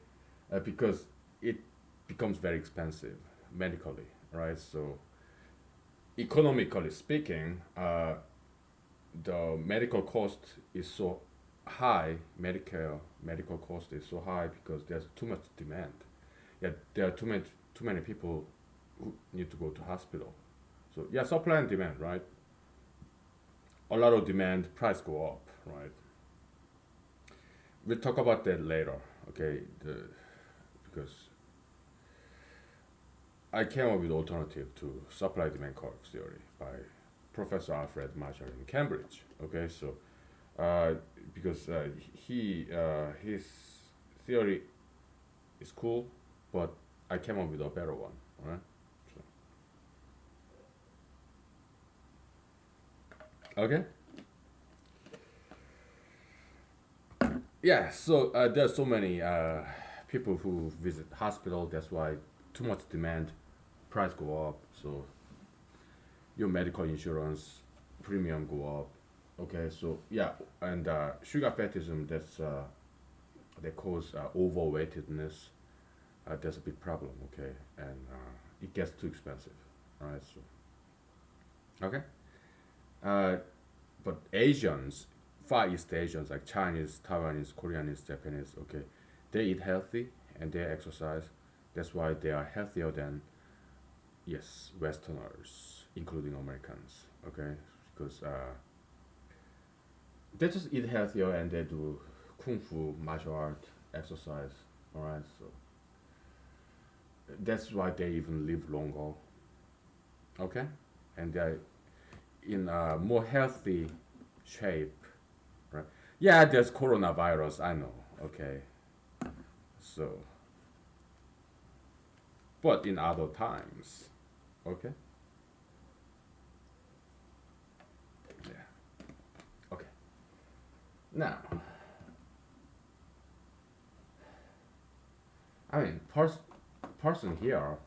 because it becomes very expensive medically, right? So economically speaking, the medical cost is so high. Medicare medical cost is so high because there's too much demand. Yeah, there are too many people who need to go to hospital. So yeah, supply and demand, right? A lot of demand, price go up, right? We'll talk about that later, okay? Because I came up with alternative to supply demand curve theory by Professor Alfred Marshall in Cambridge. Okay, so uh, because he his theory is cool, but I came up with a better one, right? So, okay. Yeah, so there's so many people who visit hospital. That's why too much demand, price go up. So your medical insurance premium go up. Okay, so yeah, and sugar fatism. That's they cause overweightedness. That's a big problem. Okay, and it gets too expensive. All right, so okay. Uh, but Asians, Far East Asians like Chinese, Taiwanese, Koreanese, Japanese, okay, they eat healthy and they exercise. That's why they are healthier than yes Westerners, including Americans. Okay, because they just eat healthier and they do kung fu, martial art, exercise. All right, so that's why they even live longer. Okay, and they're in a more healthy shape, right? Yeah, there's coronavirus. I know. Okay, so but in other times, okay, yeah, okay. Now, I mean, person here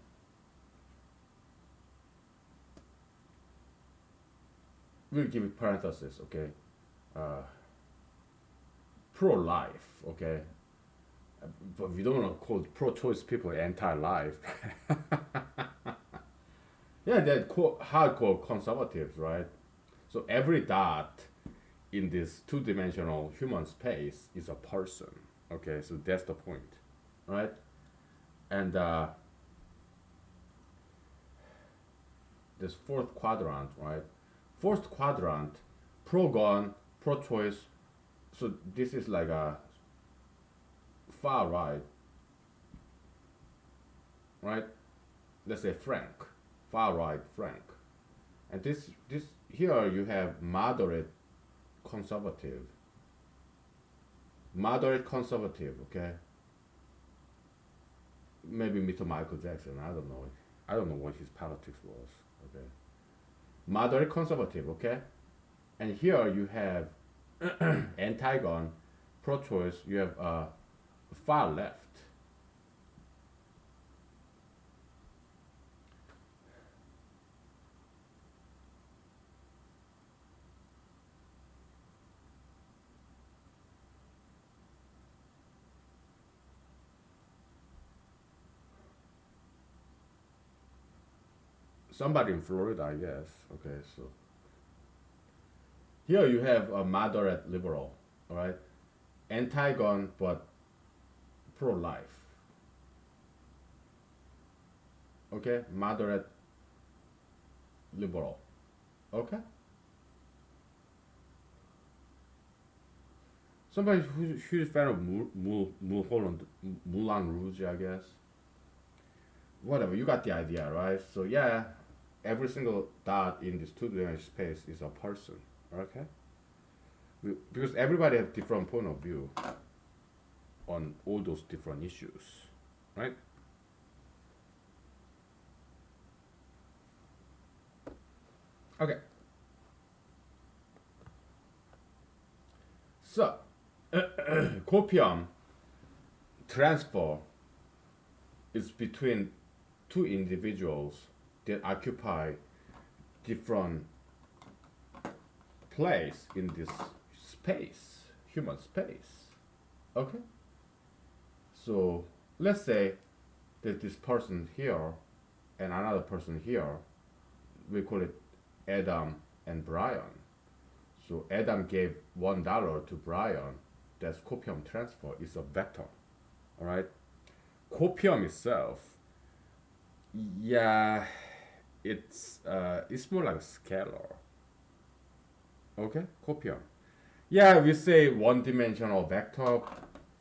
will give it parenthesis. Okay, uh, pro-life. Okay, but we don't want to call pro-choice people anti-life. Yeah, they're hardcore conservatives, right? So every dot in this two-dimensional human space is a person. Okay, so that's the point, right? And this fourth quadrant, right? Fourth quadrant, pro-gun, pro-choice. So this is like a far right, right? Let's say Frank, far right Frank, and this here you have conservative, moderate conservative. Okay, maybe Mr. Michael Jackson. I don't know. I don't know what his politics was. Okay, moderate conservative. Okay, and here you have anti-gun, pro-choice. You have far left. Somebody in Florida, I guess. Okay, so here you have a moderate liberal, all right, anti-gun but pro-life. Okay, moderate liberal. Okay, somebody who's a fan of Mulholland, Moulin Rouge, I guess. Whatever, you got the idea, right? So yeah, every single dot in this two-dimensional space is a person. Okay, because everybody have different point of view on all those different issues, right? Okay, so copium transfer is between two individuals that occupy different place in this space, human space. Okay, so let's say that this person here and another person here, we call it Adam and Brian. So Adam gave $1 to Brian. That's copium transfer. It's a vector. All right. Copium itself, yeah, it's more like a scalar. Okay, copium. Yeah, we say one-dimensional vector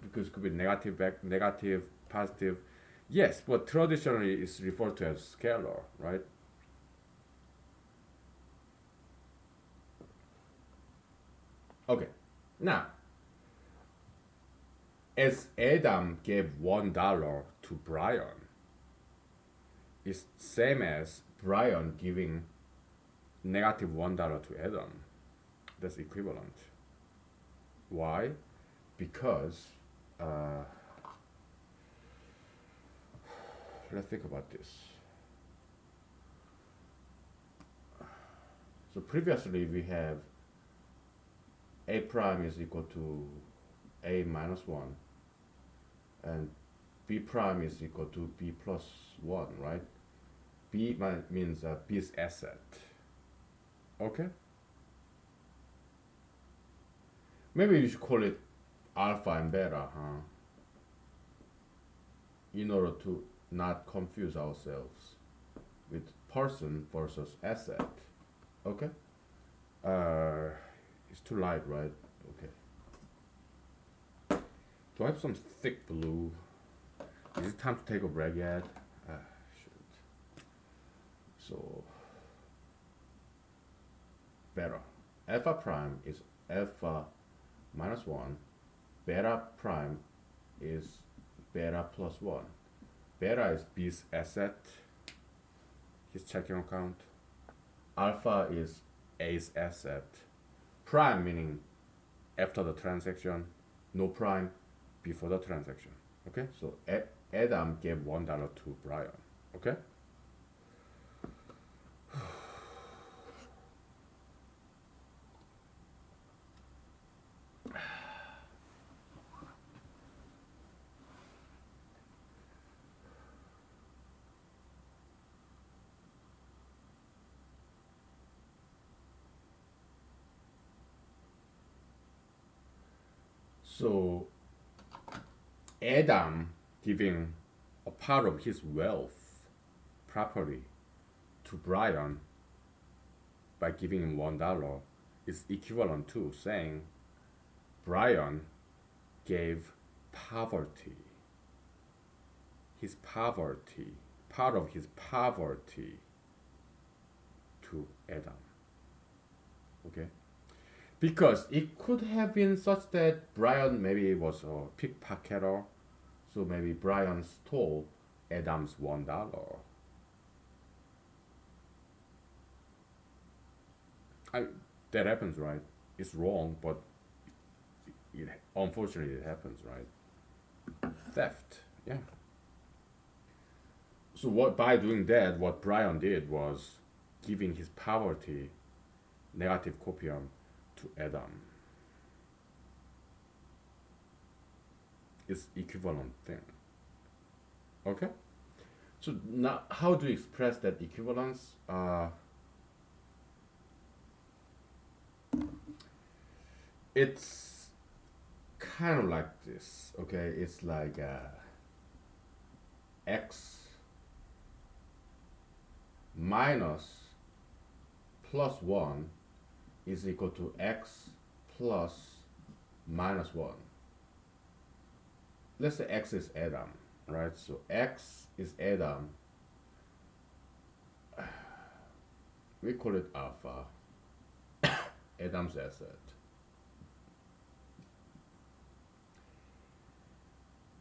because it could be negative, positive. Yes, but traditionally it's referred to as scalar, right? Okay. Now, as Adam gave $1 to Brian, it's same as Brian giving negative $1 to Adam. That's equivalent. Why? Because let's think about this. So previously we have a prime is equal to a minus 1 and b prime is equal to b plus 1, right? B means b's asset. Okay? Maybe you should call it alpha and beta, huh? In order to not confuse ourselves with person versus asset. Okay? Uh, it's too light, right? Okay. Do I have some thick blue? Is it time to take a break yet? Shoot. So, beta. Alpha prime is alpha minus 1. Beta prime is beta plus 1. Beta is B's asset, his checking account. Alpha is A's asset. Prime meaning after the transaction, no prime before the transaction. Okay, so Adam gave $1 to Brian. Okay. So Adam giving a part of his wealth property to Brian by giving him $1 is equivalent to saying Brian gave poverty, his poverty, part of his poverty to Adam. Okay? Because it could have been such that Brian maybe was a pickpocketer, so maybe Brian stole Adam's $1. I, that happens, right? It's wrong, but unfortunately it happens, right? Theft, yeah. So what by doing that, what Brian did was giving his poverty, negative copium, to Adam. It's equivalent thing. Okay. So now, how do you express that equivalence? It's kind of like this. Okay, it's like x minus plus 1 is equal to x plus minus 1. Let's say x is Adam, right? So x is Adam. We call it alpha, Adam's asset.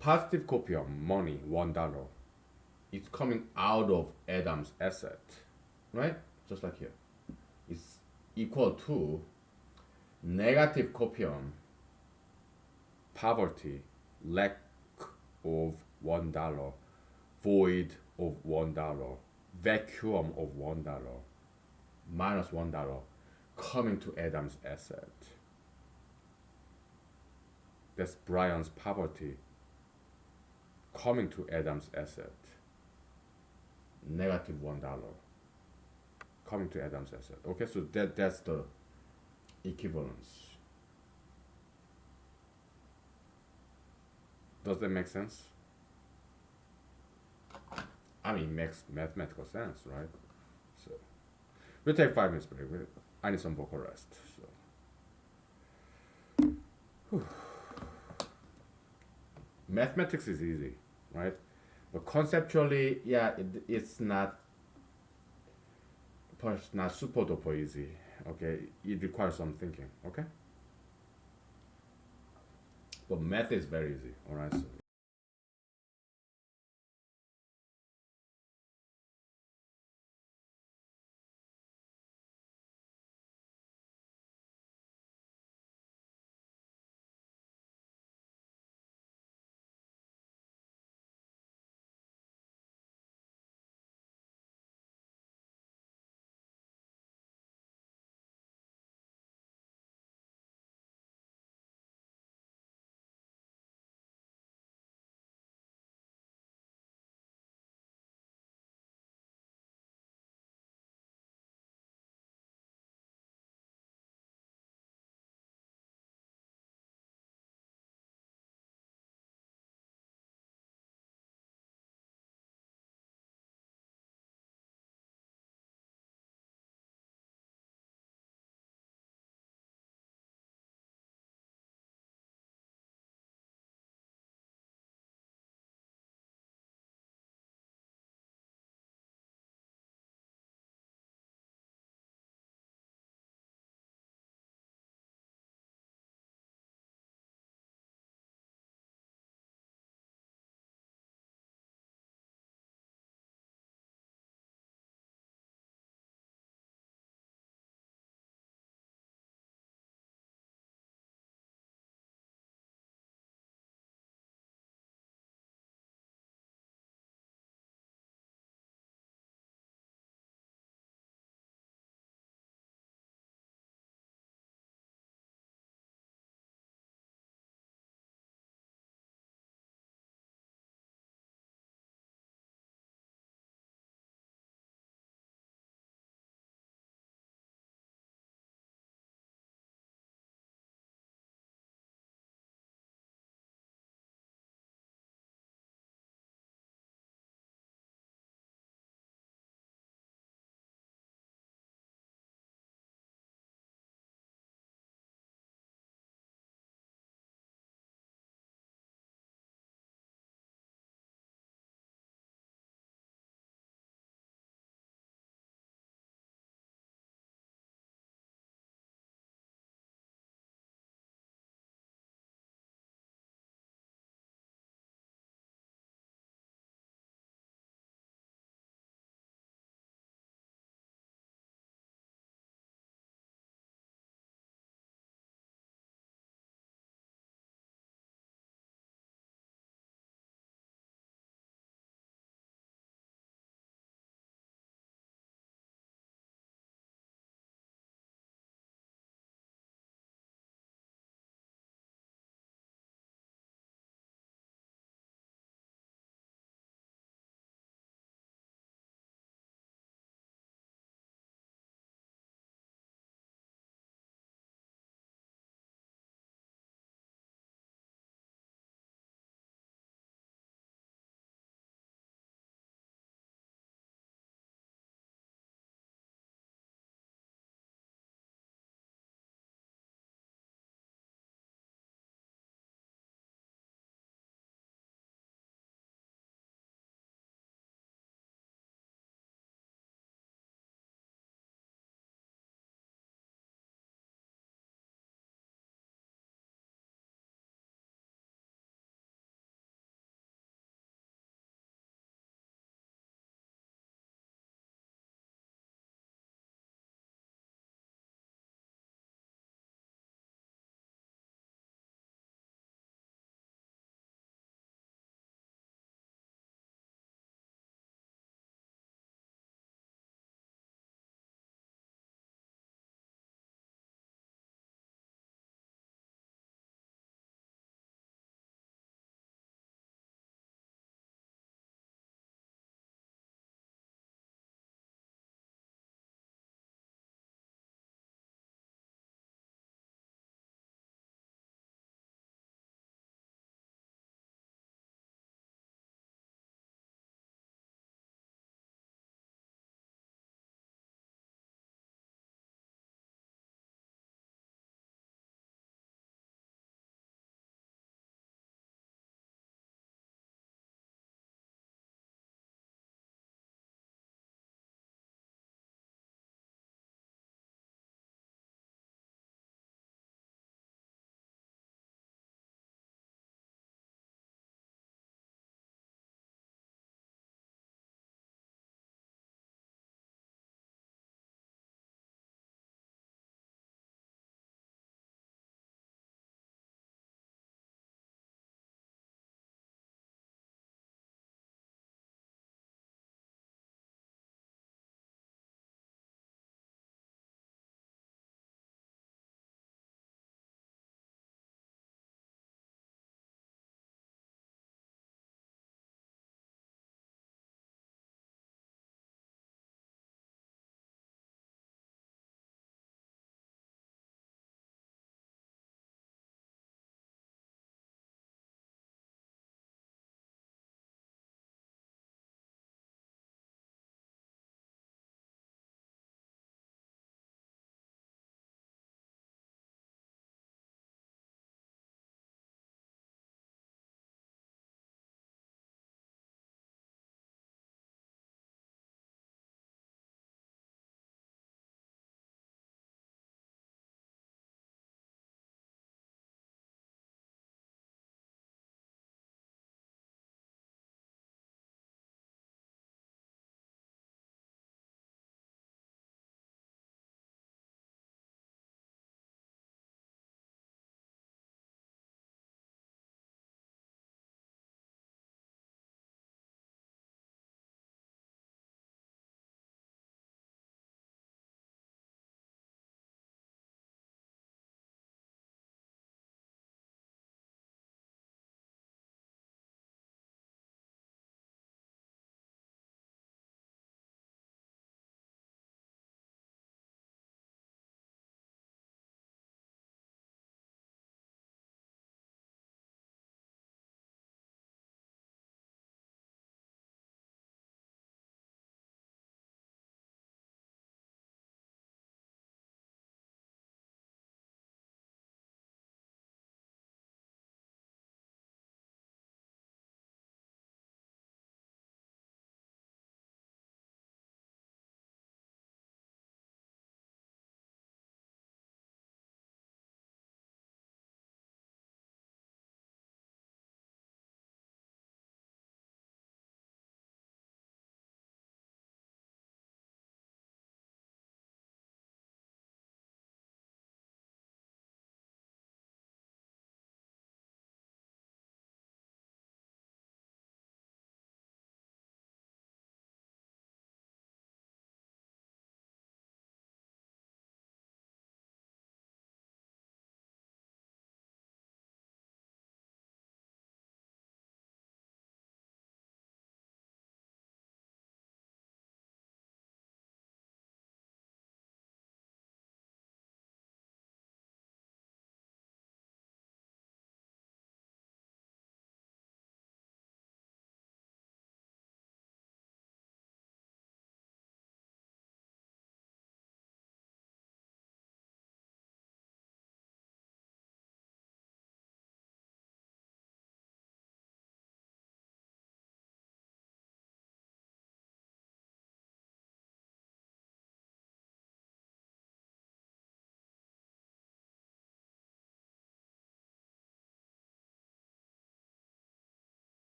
Positive copium, money, $1. It's coming out of Adam's asset, right? Just like here. It's equal to negative copium, poverty, lack of $1, void of $1, vacuum of $1, minus $1 coming to Adam's asset. That's Brian's poverty coming to Adam's asset. Negative $1 coming to Adam's asset. Okay, so that's the equivalence. Does that make sense? I mean, it makes mathematical sense, right? So we'll take 5 minutes break. I need some vocal rest. So mathematics is easy, right? But conceptually, yeah, it's not perhaps not super duper easy. Okay, it requires some thinking. Okay, but math is very easy. All right. So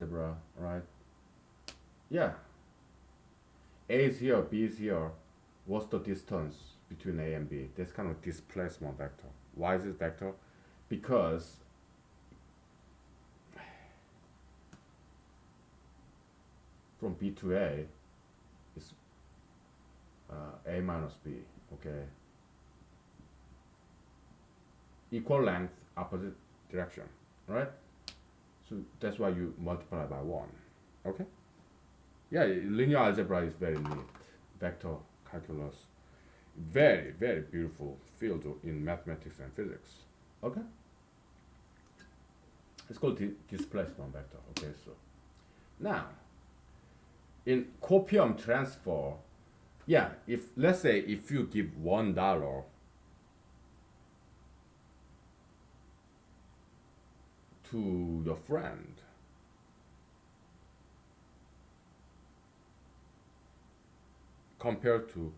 algebra, right? Yeah, A is here, B is here. What's the distance between A and B? That's kind of displacement vector. Why is it vector? Because from B to A is A minus B, okay? Equal length, opposite direction, right? So that's why you multiply by 1, okay? Yeah, linear algebra is very neat. Vector calculus, very, very beautiful field in mathematics and physics, okay? It's called displacement vector, okay? So now, in copium transfer, yeah, if let's say if you give $1 to your friend, compared to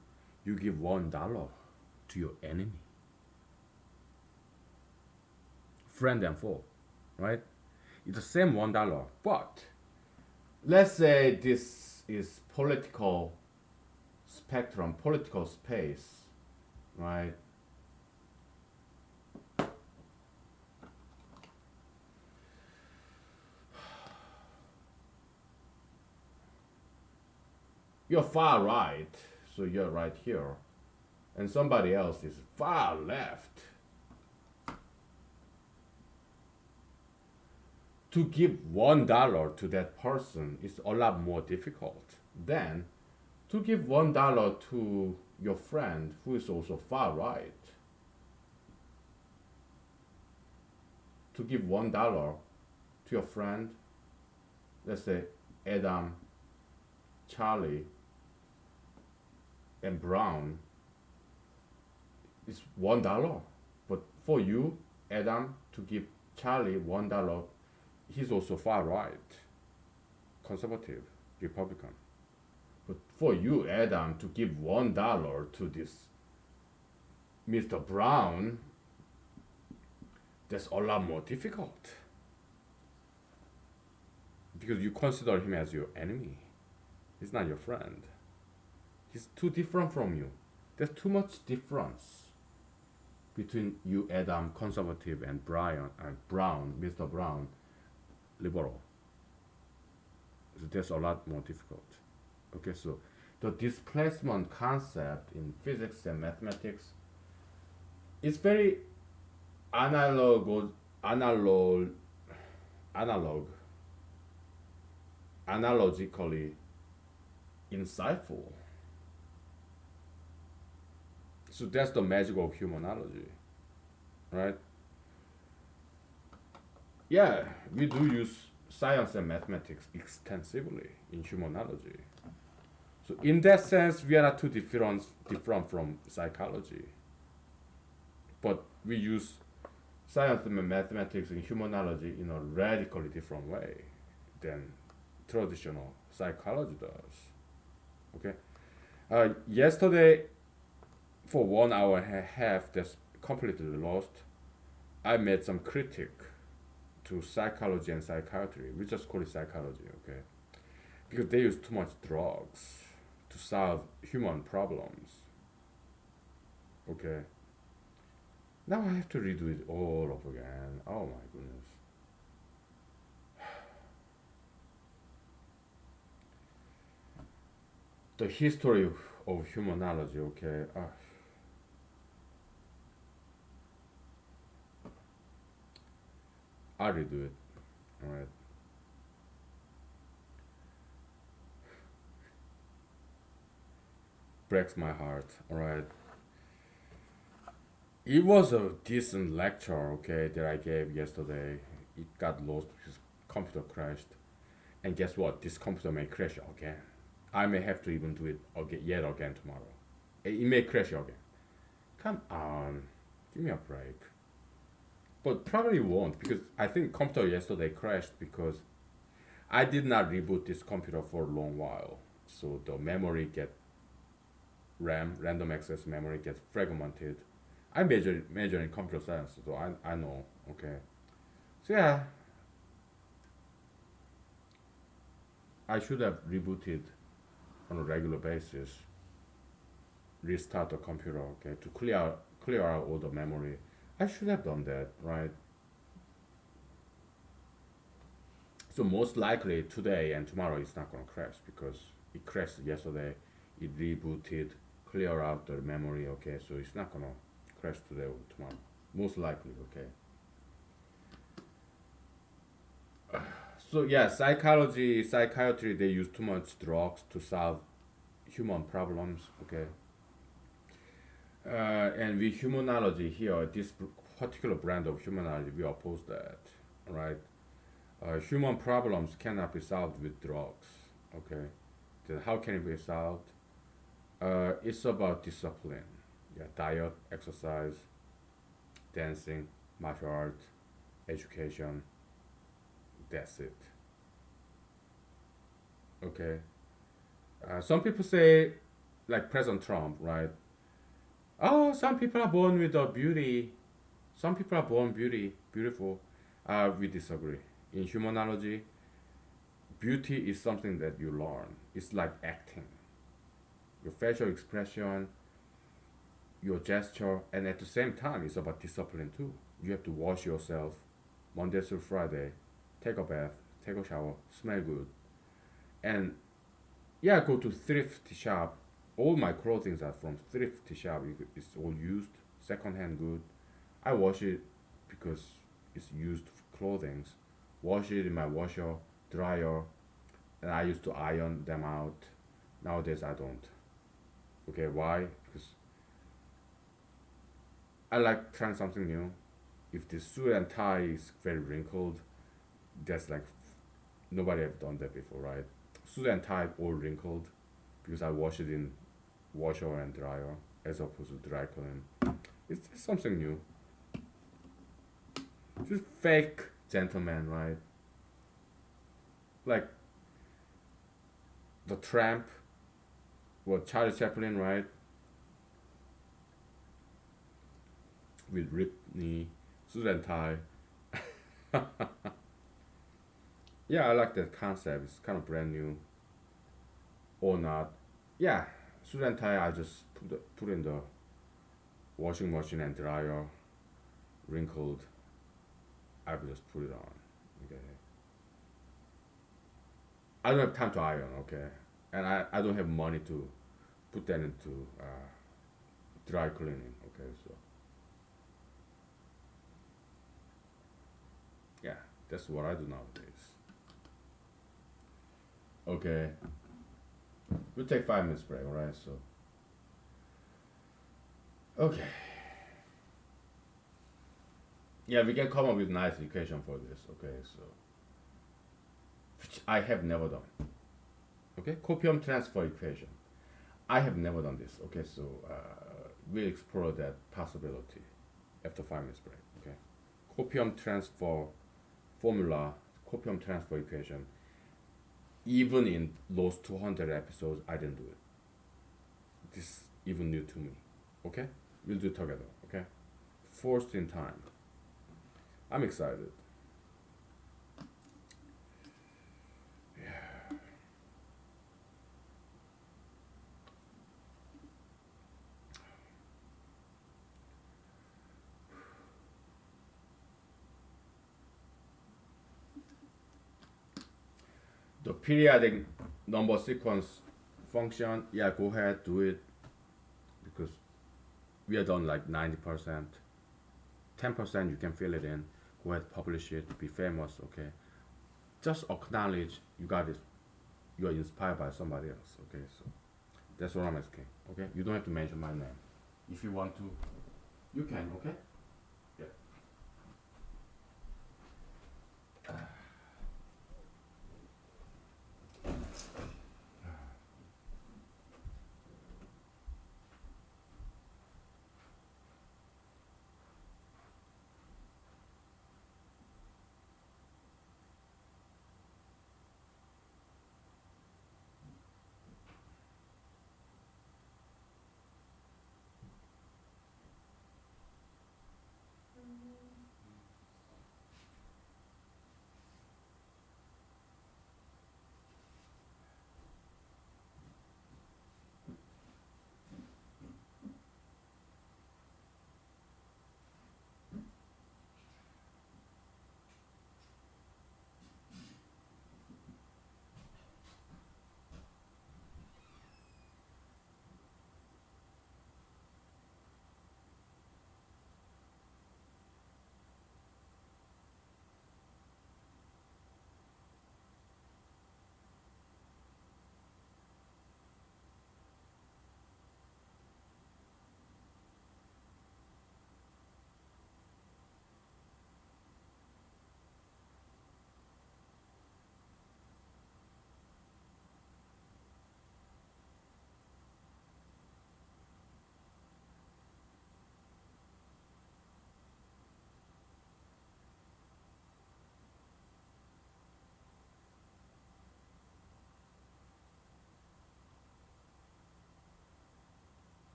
you give $1 to your enemy, friend and foe, right? It's the same $1, but let's say this is political spectrum, political space, right? You're far right, so you're right here, and somebody else is far left. To give $1 to that person is a lot more difficult than to give $1 to your friend who is also far right. To give $1 to your friend, let's say Adam, Charlie, and Brown, is $1. But for you, Adam, to give Charlie $1, he's also far right, conservative, Republican. But for you, Adam, to give $1 to this Mr. Brown, that's a lot more difficult because you consider him as your enemy. He's not your friend. He's too different from you. There's too much difference between you, Adam, conservative, and Brown, Mr. Brown, liberal. So that's a lot more difficult. Okay, so the displacement concept in physics and mathematics is very analog, analog, analog, analogically insightful. So that's the magic of humanology, right? Yeah, we do use science and mathematics extensively in humanology. So in that sense, we are not too different from psychology, but we use science and mathematics in humanology in a radically different way than traditional psychology does. Okay. Yesterday, for 1 hour and a half, that's completely lost. I made some critique to psychology and psychiatry. We just call it psychology, okay? Because they use too much drugs to solve human problems. Okay. Now I have to redo it all over again. Oh my goodness. The history of humanology, okay? I'll redo it. Alright. Breaks my heart. Alright. It was a decent lecture, okay, that I gave yesterday. It got lost because computer crashed. And guess what? This computer may crash again. I may have to even do it again, yet again tomorrow. It may crash again. Come on, give me a break. But probably won't because I think computer yesterday crashed because I did not reboot this computer for a long while. So the memory get RAM, random access memory gets fragmented. I major in computer science, so I know. Okay. So yeah, I should have rebooted on a regular basis, restart the computer, okay, to clear out all the memory. I should have done that, right? So most likely today and tomorrow it's not gonna crash because it crashed yesterday. It rebooted, clear out the memory, okay, so it's not gonna crash today or tomorrow. Most likely, okay. So yeah, psychology, psychiatry, they use too much drugs to solve human problems, okay. And with humanology here, this particular brand of humanology, we oppose that, right? Human problems cannot be solved with drugs, okay. Then how can it be solved? It's about discipline, yeah, diet, exercise, dancing, martial arts, education. That's it, okay. Some people say, like President Trump, right? Oh, some people are born with a beauty. Some people are born beautiful. We disagree. In humanology, beauty is something that you learn. It's like acting. Your facial expression, your gesture, and at the same time, it's about discipline too. You have to wash yourself Monday through Friday, take a bath, take a shower, smell good, and yeah, go to thrift shop. All my clothing are from thrift shop. It's all used, second hand good. I wash it because it's used clothing. Wash it in my washer, dryer, and I used to iron them out. Nowadays I don't. Okay, why? Because I like trying something new. If the suit and tie is very wrinkled, that's like nobody have done that before, right? Suit and tie all wrinkled because I wash it in washer and dryer as opposed to dry cleaning. It's just something new. Just fake gentleman, right? Like the tramp, what Charlie Chaplin, right? With ripped knee, suit and tie. Yeah, I like that concept. It's kind of brand new or not. Yeah, suit and tie. I just put in the washing machine and dryer, wrinkled. I will just put it on. Okay. I don't have time to iron. Okay, and I don't have money to put that into dry cleaning. Okay, so yeah, that's what I do nowadays. Okay, we'll take 5 minutes break. All right, so okay, yeah, we can come up with nice equation for this. Okay, so which I have never done. Okay, copium transfer equation. I have never done this. Okay, so we'll explore that possibility after 5 minutes break. Okay, copium transfer formula, copium transfer equation. Even in those 200 episodes, I didn't do it. This is even new to me. Okay, we'll do it together. Okay, first in time. I'm excited. The periodic number sequence function. Yeah, go ahead, do it because we are done like 90%. 10% you can fill it in. Go ahead, publish it, be famous. Okay, just acknowledge you got it. You are inspired by somebody else. Okay, so that's what I'm asking. Okay, you don't have to mention my name. If you want to, you can. Okay. Yeah.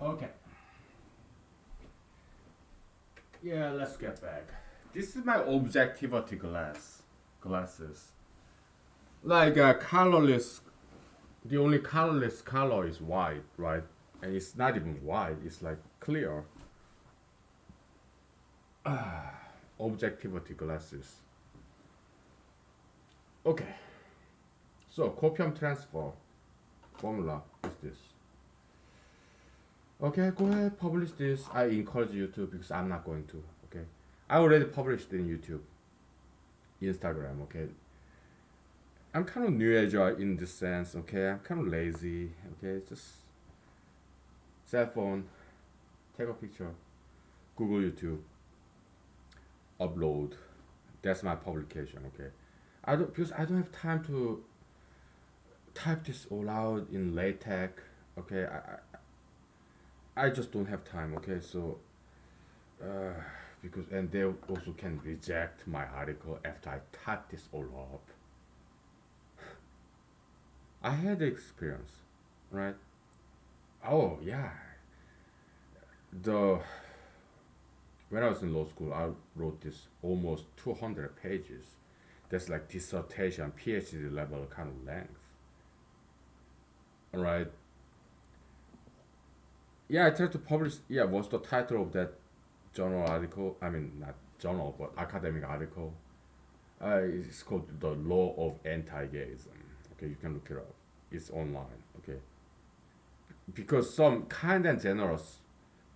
Okay. Yeah, let's get back. This is my objectivity glasses. Like colorless. The only colorless color is white, right? And it's not even white. It's like clear. Objectivity glasses. Okay. So copium transfer formula is this. Okay, go ahead, publish this. I encourage you to because I'm not going to. Okay, I already published in YouTube, Instagram. Okay, I'm kind of new age in this sense. Okay, I'm kind of lazy. Okay, just cell phone, take a picture, Google YouTube, upload. That's my publication. Okay, I don't because I don't have time to type this all out in LaTeX. Okay, I just don't have time. Okay, so uh, because and they also can reject my article after I type this all up. I had the experience, right? Oh yeah, the when I was in law school, I wrote this almost 200 pages. That's like dissertation, PhD level kind of length, right? Yeah, I tried to publish. Yeah, what's the title of that journal article? I mean, not journal, but academic article. It's called The Law of Anti-Gayism. Okay, you can look it up. It's online. Okay, because some kind and generous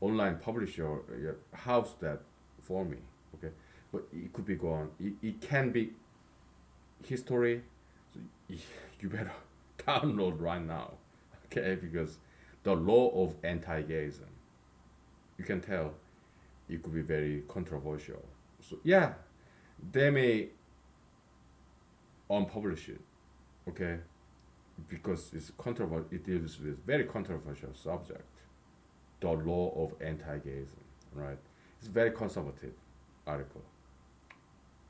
online publisher house that for me. Okay, but it could be gone. It can be history. So you better download right now. Okay, because the law of anti-gayism. You can tell it could be very controversial. So yeah, they may unpublish it. Okay, because it's controversial. It deals with very controversial subject. The law of anti-gayism. Right. It's very conservative article.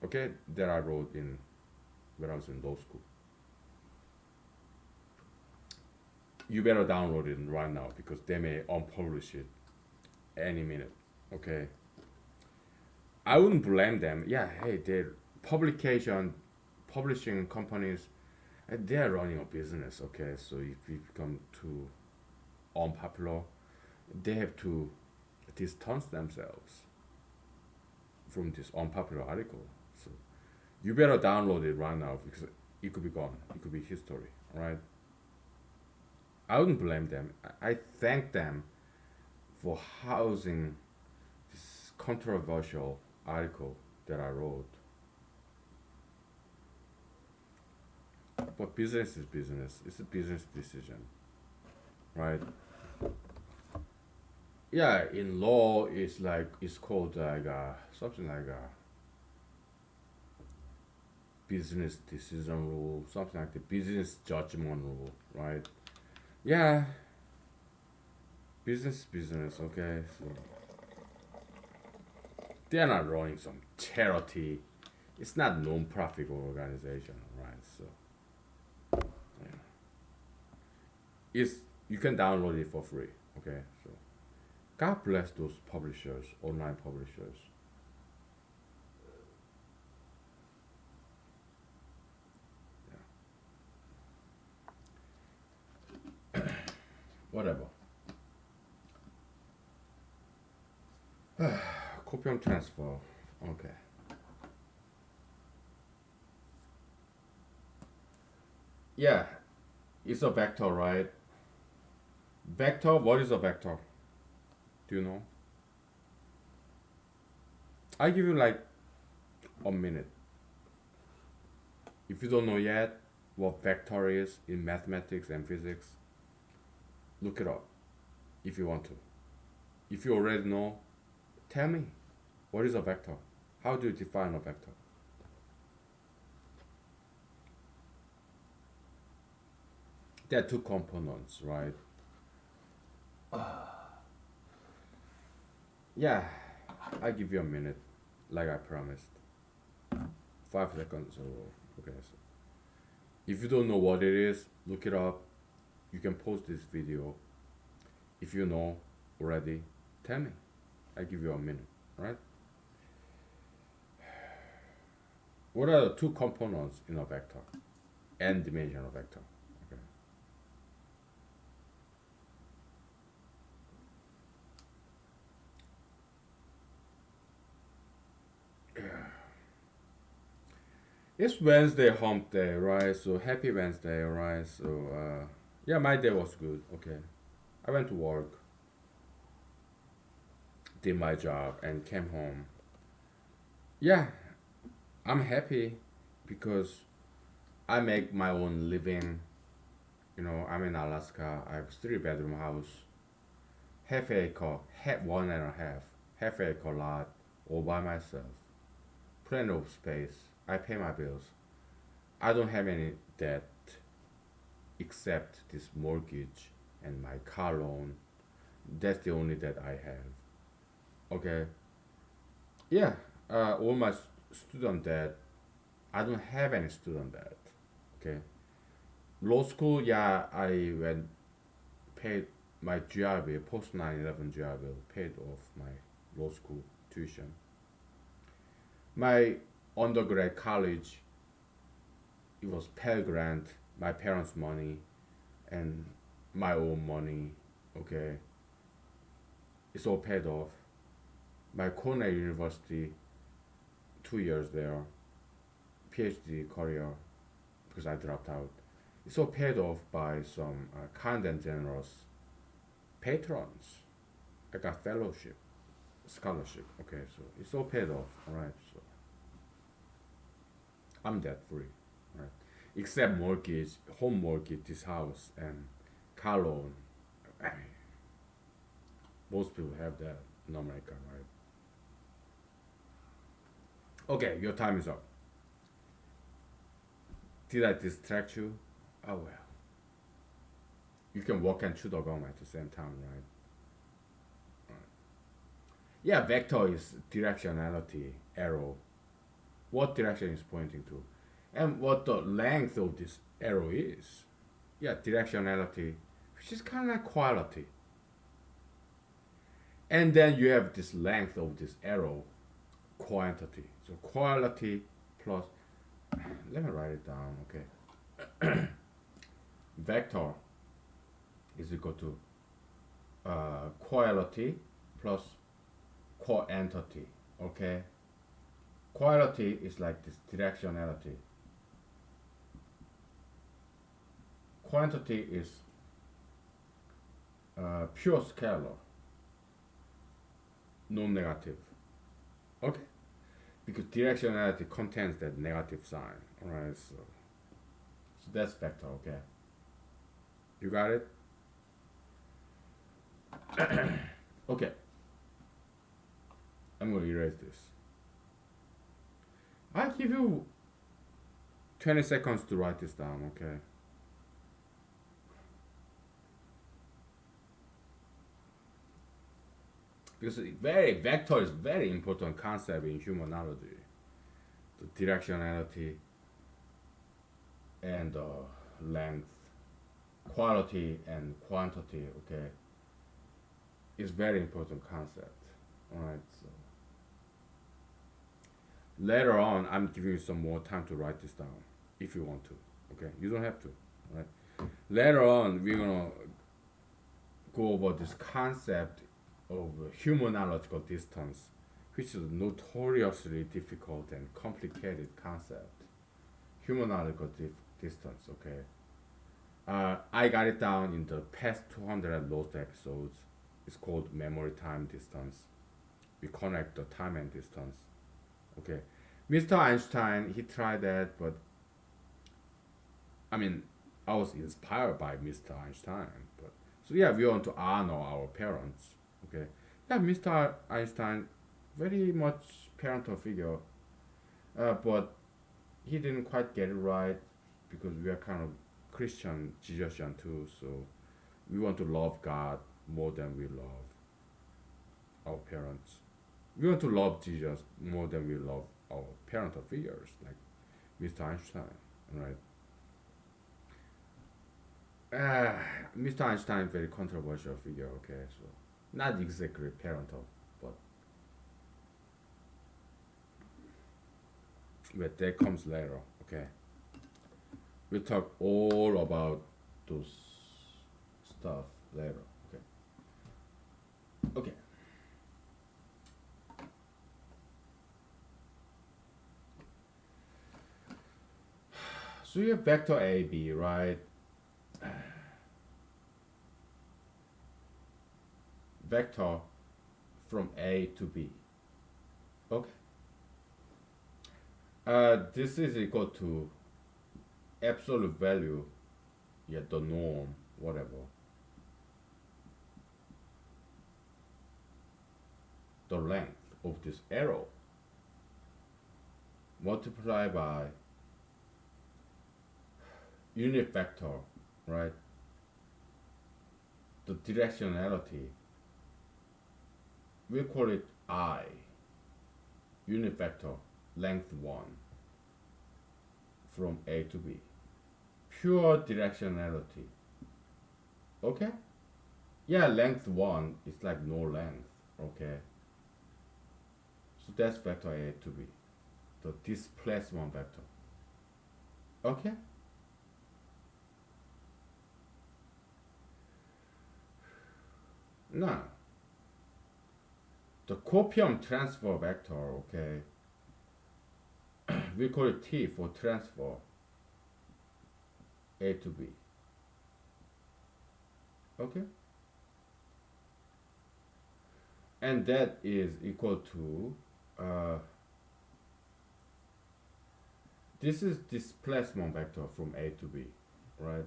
Okay, that I wrote in when I was in law school. You better download it right now because they may unpublish it any minute. Okay, I wouldn't blame them. Yeah, hey, their publication, publishing companies, they're running a business. Okay, so if we become too unpopular, they have to distance themselves from this unpopular article. So you better download it right now because it could be gone. It could be history, right? I wouldn't blame them. I thank them for housing this controversial article that I wrote. But business is business. It's a business decision, right? Yeah, in law, it's called like something like a business decision rule, something like the business judgment rule, right? Yeah, business. Okay, so they're not running some charity. It's not non-profit organization, right? So yeah, it's you can download it for free. Okay, so God bless those publishers, online publishers. Whatever. Copium transfer. Okay. Yeah, it's a vector, right? Vector. What is a vector? Do you know? I give you like a minute. If you don't know yet what vector is in mathematics and physics, look it up if you want to. If you already know, tell me what is a vector? How do you define a vector? There are two components, right? Yeah, I give you a minute, like I promised. 5 seconds or okay. So if you don't know what it is, look it up. You can post this video. If you know, already? Tell me. I give you a minute, right? What are the two components in a vector? N-dimensional vector. Okay. It's Wednesday hump day, right? So happy Wednesday, right? So yeah, my day was good. Okay, I went to work, did my job, and came home. Yeah, I'm happy because I make my own living. You know, I'm in Alaska. I have 3 bedroom house, half acre, half 1.5, half acre lot, all by myself. Plenty of space. I pay my bills. I don't have any debt except this mortgage and my car loan. That's the only debt I have. Okay. Yeah. All my student debt. I don't have any student debt. Okay. Law school. Yeah. I went paid my GR bill, post 9/11 GR bill, paid off my law school tuition. My undergrad college, it was Pell Grant, my parents' money, and my own money. Okay, it's all paid off. My Cornell University, 2 years there, PhD career, because I dropped out. It's all paid off by some kind and generous patrons. I got fellowship, scholarship. Okay, so it's all paid off. All right, so I'm debt free. Right, except mortgage, home mortgage, this house, and car loan. I mean, most people have that in America, right? Okay, your time is up. Did I distract you? Oh well. You can walk and chew the gum at the same time, right? Yeah, vector is directionality, arrow. What direction is pointing to? And what the length of this arrow is. Yeah, directionality, which is kind of like quality. And then you have this length of this arrow, quantity. So quality plus, let me write it down, okay. Vector is equal to quality plus quantity, okay? Quality is like this directionality. Quantity is pure scalar, non-negative, okay? Because directionality contains that negative sign, alright? So that's vector, okay? You got it? Okay, I'm gonna erase this. I give you 20 seconds to write this down, okay? Because vector is very important concept in humanology. The directionality and length, quality and quantity, okay, is very important concept. All right, so later on, I'm giving you some more time to write this down if you want to. Okay, you don't have to. All right. Later on, we're gonna go over this concept of humanological distance, which is a notoriously difficult and complicated concept. Humanological distance. Okay. I got it down in the past 200 lost episodes. It's called memory time distance. We connect the time and distance. Okay. Mr. Einstein, he tried that, but I mean, I was inspired by Mr. Einstein. But so yeah, we want to honor our parents. Okay. Yeah, Mr. Einstein, very much parental figure, but he didn't quite get it right because we are kind of Christian, Jesusian too. So we want to love God more than we love our parents. We want to love Jesus more than we love our parental figures, like Mr. Einstein, right? Mr. Einstein, very controversial figure. Okay, so Not exactly parental, but that comes later. Okay, we talk all about those stuff later. Okay. Okay. So you have vector A, B, right? Vector from A to B. Okay. This is equal to absolute value, yeah, the norm, whatever, the length of this arrow multiplied by unit vector, right? The directionality, we call it I, unit vector, length 1 from A to B. Pure directionality. Okay? Yeah, length 1 is like no length. Okay? So that's vector A to B, the displacement vector. Okay? Now, the copium transfer vector, okay, we call it T for transfer A to B. Okay? And that is equal to, this is displacement vector from A to B, right?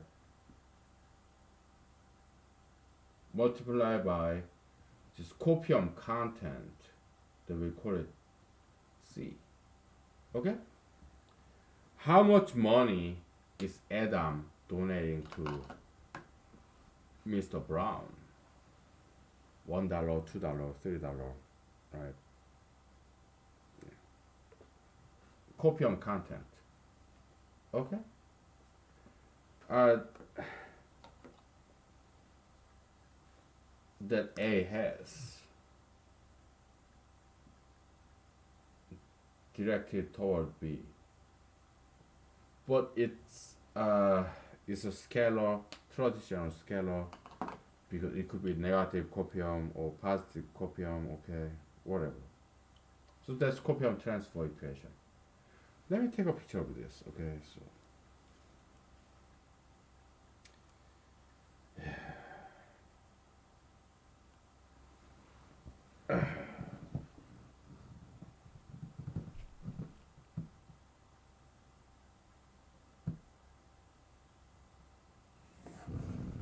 Multiplied by this copium content, that we call it C. Okay? How much money is Adam donating to Mr. Brown? $1, $2, $3, right? Copium content. Okay? Uh, that A has directed toward B, but it's a scalar, traditional scalar, because it could be negative copium or positive copium, okay, whatever. So that's copium transfer equation. Let me take a picture of this, okay? So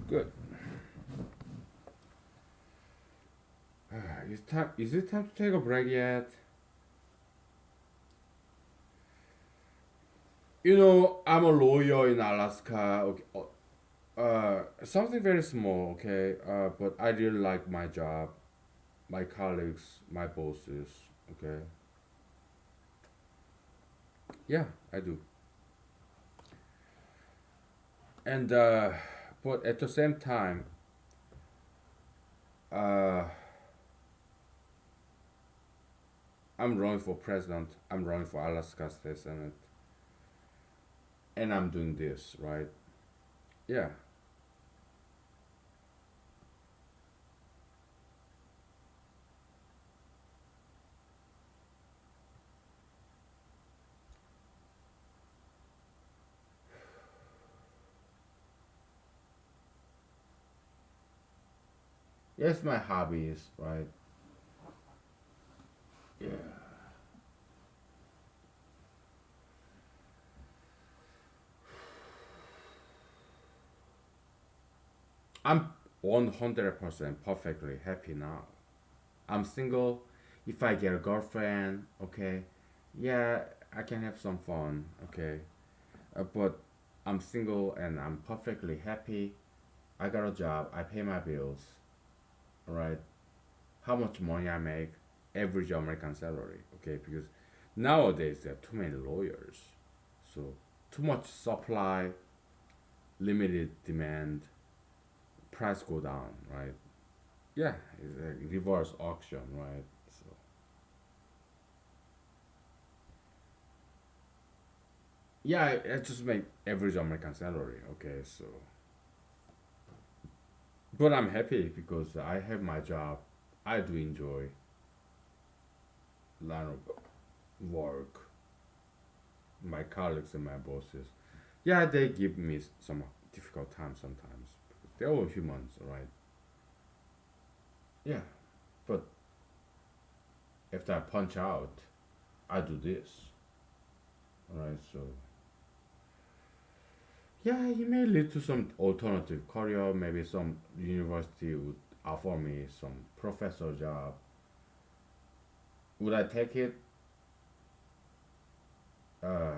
good. Is it time to take a break yet? You know, I'm a lawyer in Alaska. Okay, something very small. Okay, but I really like my job, my colleagues, my bosses. Okay, yeah, I do. And but at the same time, uh, I'm running for president. I'm running for Alaska State Senate, and I'm doing this right. Yeah. Yes, my hobbies, right? Yeah. I'm 100% perfectly happy now. I'm single. If I get a girlfriend, okay, yeah, I can have some fun, okay. But I'm single and I'm perfectly happy. I got a job. I pay my bills, right? How much money I make? Average American salary, okay? Because nowadays there are too many lawyers, so too much supply, limited demand, price go down, right? Yeah, it's a reverse auction, right? So yeah, I just make average American salary. Okay, so but I'm happy because I have my job. I do enjoy line of work, my colleagues and my bosses. Yeah, they give me some difficult time sometimes. They're all humans, right? Yeah, but after I punch out, I do this, right? So yeah, it may lead to some alternative career. Maybe some university would offer me some professor job. Would I take it? Uh,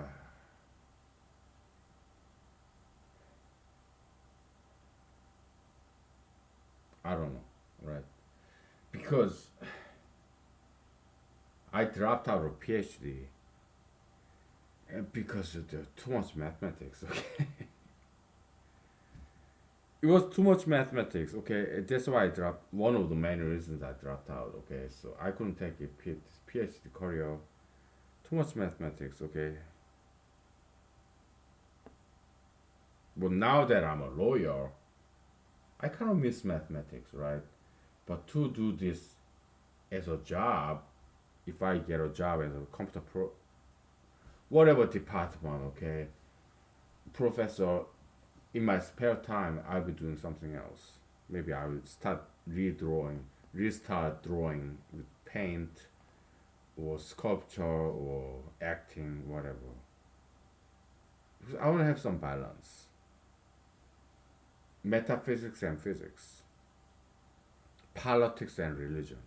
I don't know, right? Because I dropped out of PhD because of the too much mathematics. Okay, it was too much mathematics. Okay, that's why I dropped. One of the main reasons I dropped out. Okay, so I couldn't take a PhD career. Too much mathematics. Okay, but now that I'm a lawyer, I kind of miss mathematics, right? But to do this as a job, if I get a job as a computer pro, whatever department, okay, professor, in my spare time, I'll be doing something else. Maybe I will start redrawing, restart drawing with paint or sculpture or acting, whatever. Because I want to have some balance. Metaphysics and physics, politics and religion,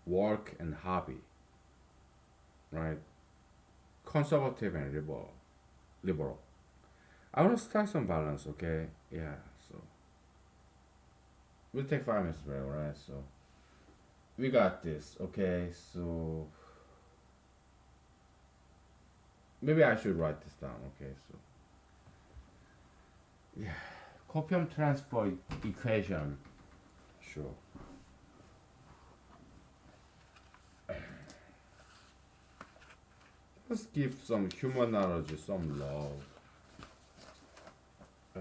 work and hobby, right? Conservative and liberal. Liberal. I want to start some balance, okay? Yeah, so we'll take 5 minutes break, right? So we got this, okay? So maybe I should write this down, okay? So yeah, copium transfer equation. Sure. Let's give some humanology some love. Uh,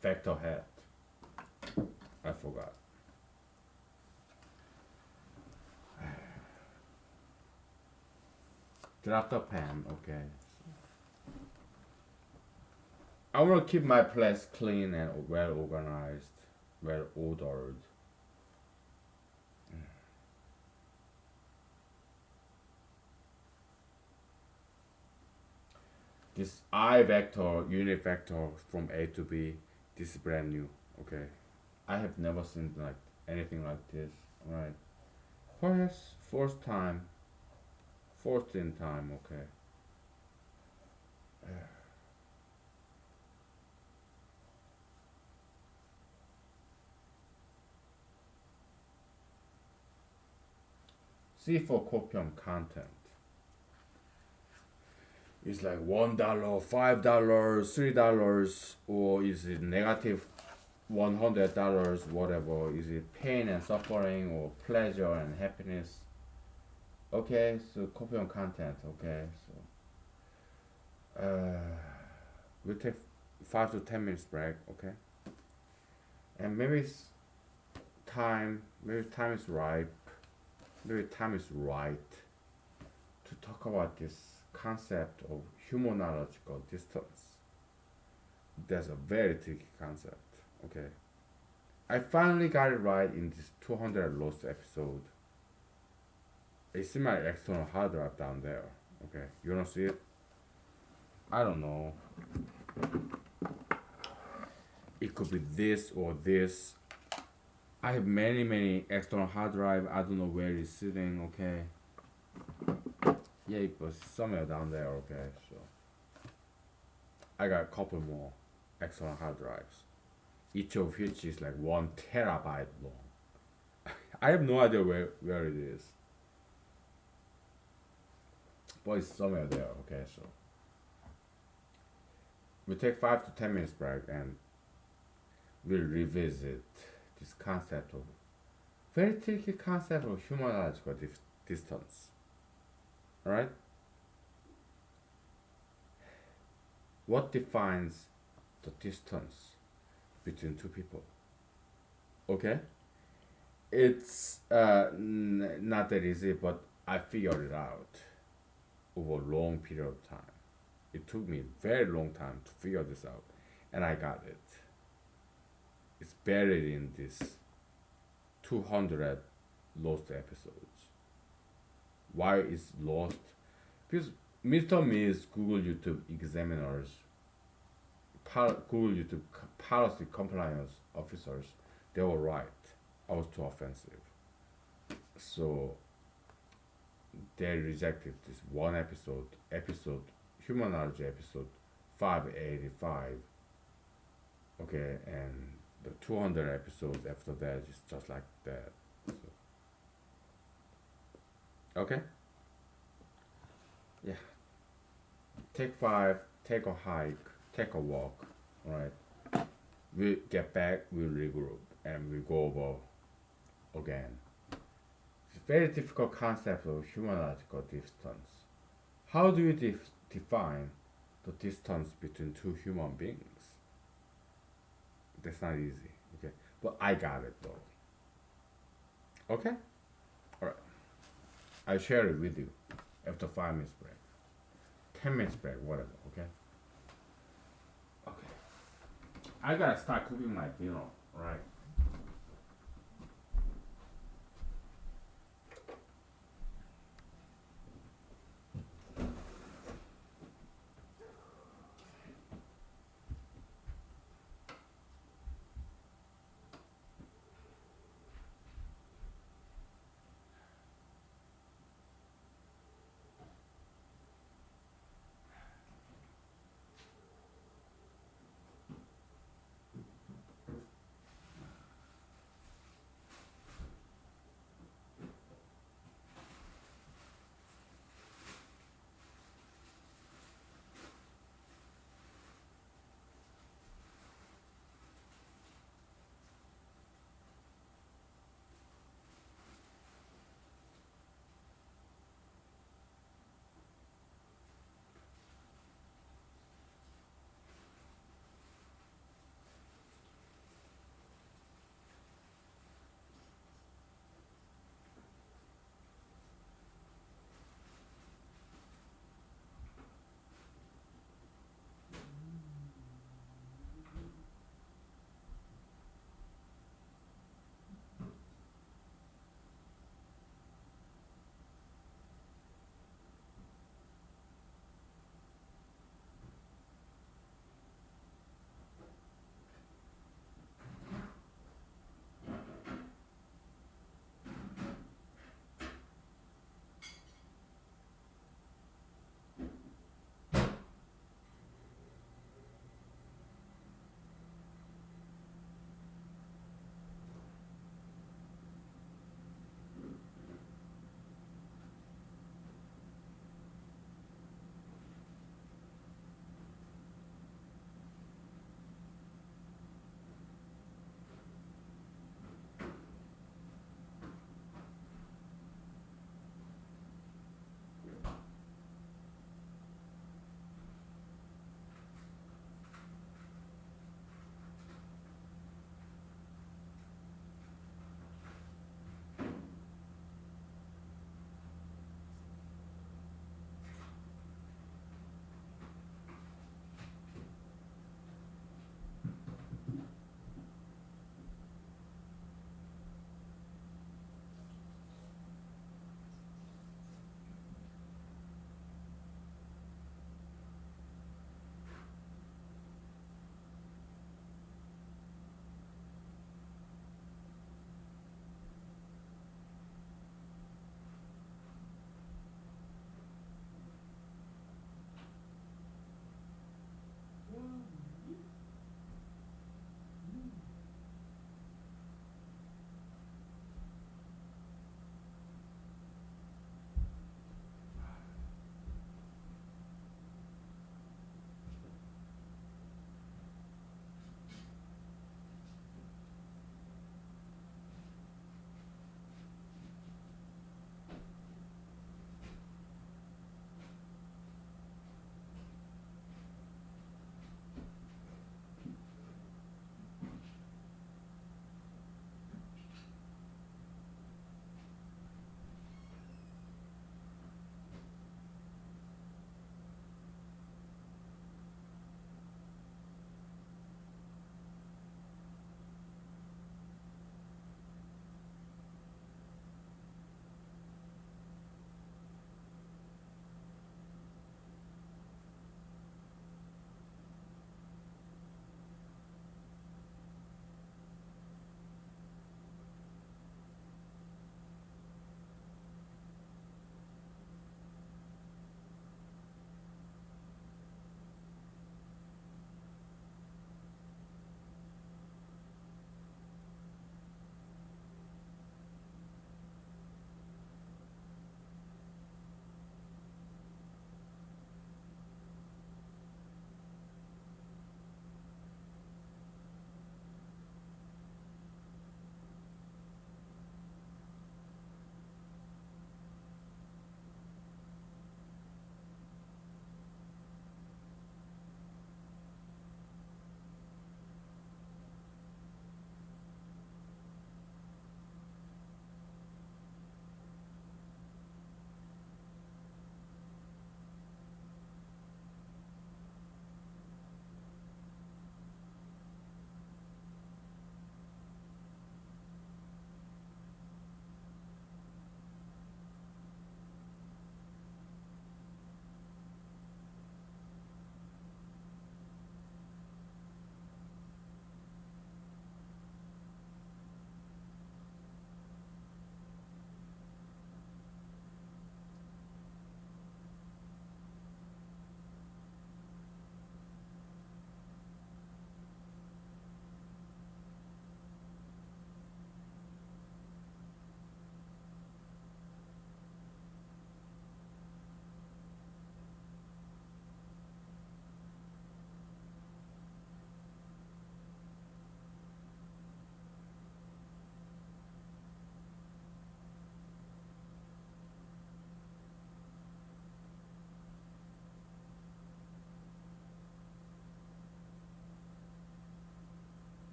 Vector hat. I forgot. Drop the pen, okay? I want to keep my place clean and well organized, well ordered. This I vector, unit vector from A to B, this is brand new, okay? I have never seen like anything like this, right? First time, 14th time, okay? See for copium content. It's like $1, $5, $3, or is it negative $100, whatever? Is it pain and suffering or pleasure and happiness? Okay, so copium content, okay, so we'll take 5 to 10 minutes break, okay? And maybe it's maybe time is right, maybe time is right to talk about this concept of humanological distance. That's a very tricky concept. Okay, I finally got it right in this 200 lost episode. It's in my external hard drive down there. Okay, you don't see it? I don't know. It could be this or this. I have many external hard drive. I don't know where it's sitting. Okay. Yeah, it was somewhere down there. Okay, so I got a couple more external hard drives. each of which is like 1 terabyte long. I have no idea where it is, but it's somewhere there. Okay, so we take 5 to 10 minutes break and we'll revisit this concept of very tricky concept of humanological distance. All right, what defines the distance between two people? Okay, it's not that easy, but I figured it out over a long period of time. It took me a very long time to figure this out, and I got it. It's buried in this 200 lost episodes. Why is lost? Because Mr. Miss Google YouTube examiners, Google YouTube policy compliance officers, they were right. I was too offensive. So they rejected this one episode, humanology episode 585. Okay, and the 200 episodes after that is just like that. So, okay, yeah. Take five, take a hike, take a walk. All right, we get back, we regroup, and we go over again. It's a very difficult concept of humanological distance. How do you define the distance between two human beings? That's not easy. Okay, but I got it though. Okay, all right. I'll share it with you after 5 minutes break, 10 minutes break, whatever. Okay. Okay. I gotta start cooking my dinner. Right.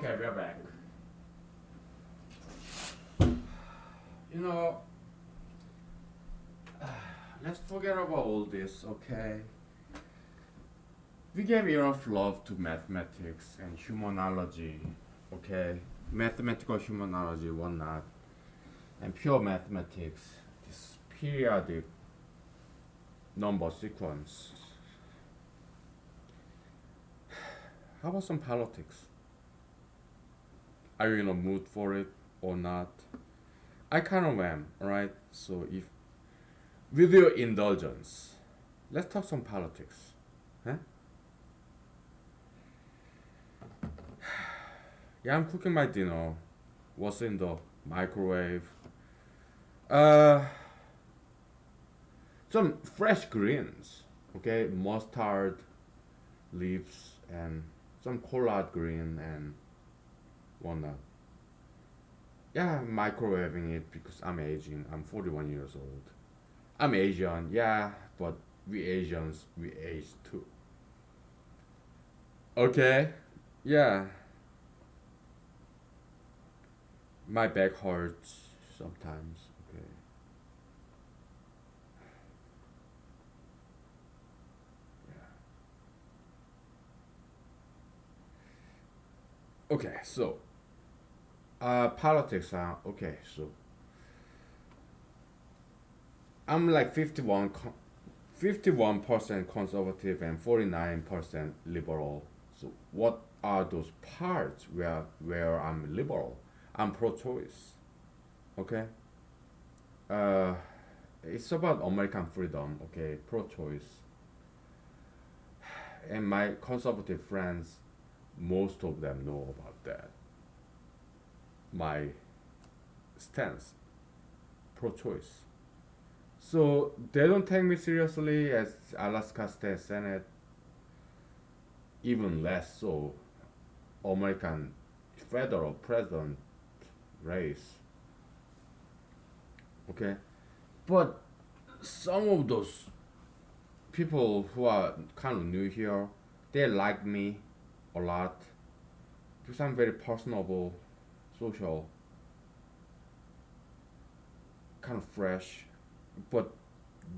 Okay, we're back. You know, let's forget about all this, okay? We gave enough love to mathematics and humanology, okay? Mathematical humanology, whatnot, and pure mathematics, this periodic number sequence. How about some politics? Are you in a mood for it or not? I kind of am, alright? So if, with your indulgence, let's talk some politics. Huh? Yeah, I'm cooking my dinner. What's in the microwave? Uh, some fresh greens. Okay, mustard leaves and some collard green and whatnot. Yeah, I'm microwaving it because I'm aging. I'm 41 years old. I'm Asian, yeah, but we Asians, we age too. Okay, yeah, my back hurts sometimes. Okay, okay, so politics. Okay, so I'm like 51% conservative and 49% liberal. So what are those parts where I'm liberal? I'm pro-choice. Okay. Uh, it's about American freedom. Okay, pro-choice. And my conservative friends, most of them know about that. My stance, pro-choice. So they don't take me seriously as Alaska State Senate, even less so American federal president race. Okay, but some of those people who are kind of new here, they like me a lot because I'm very personable, social, kind of fresh, but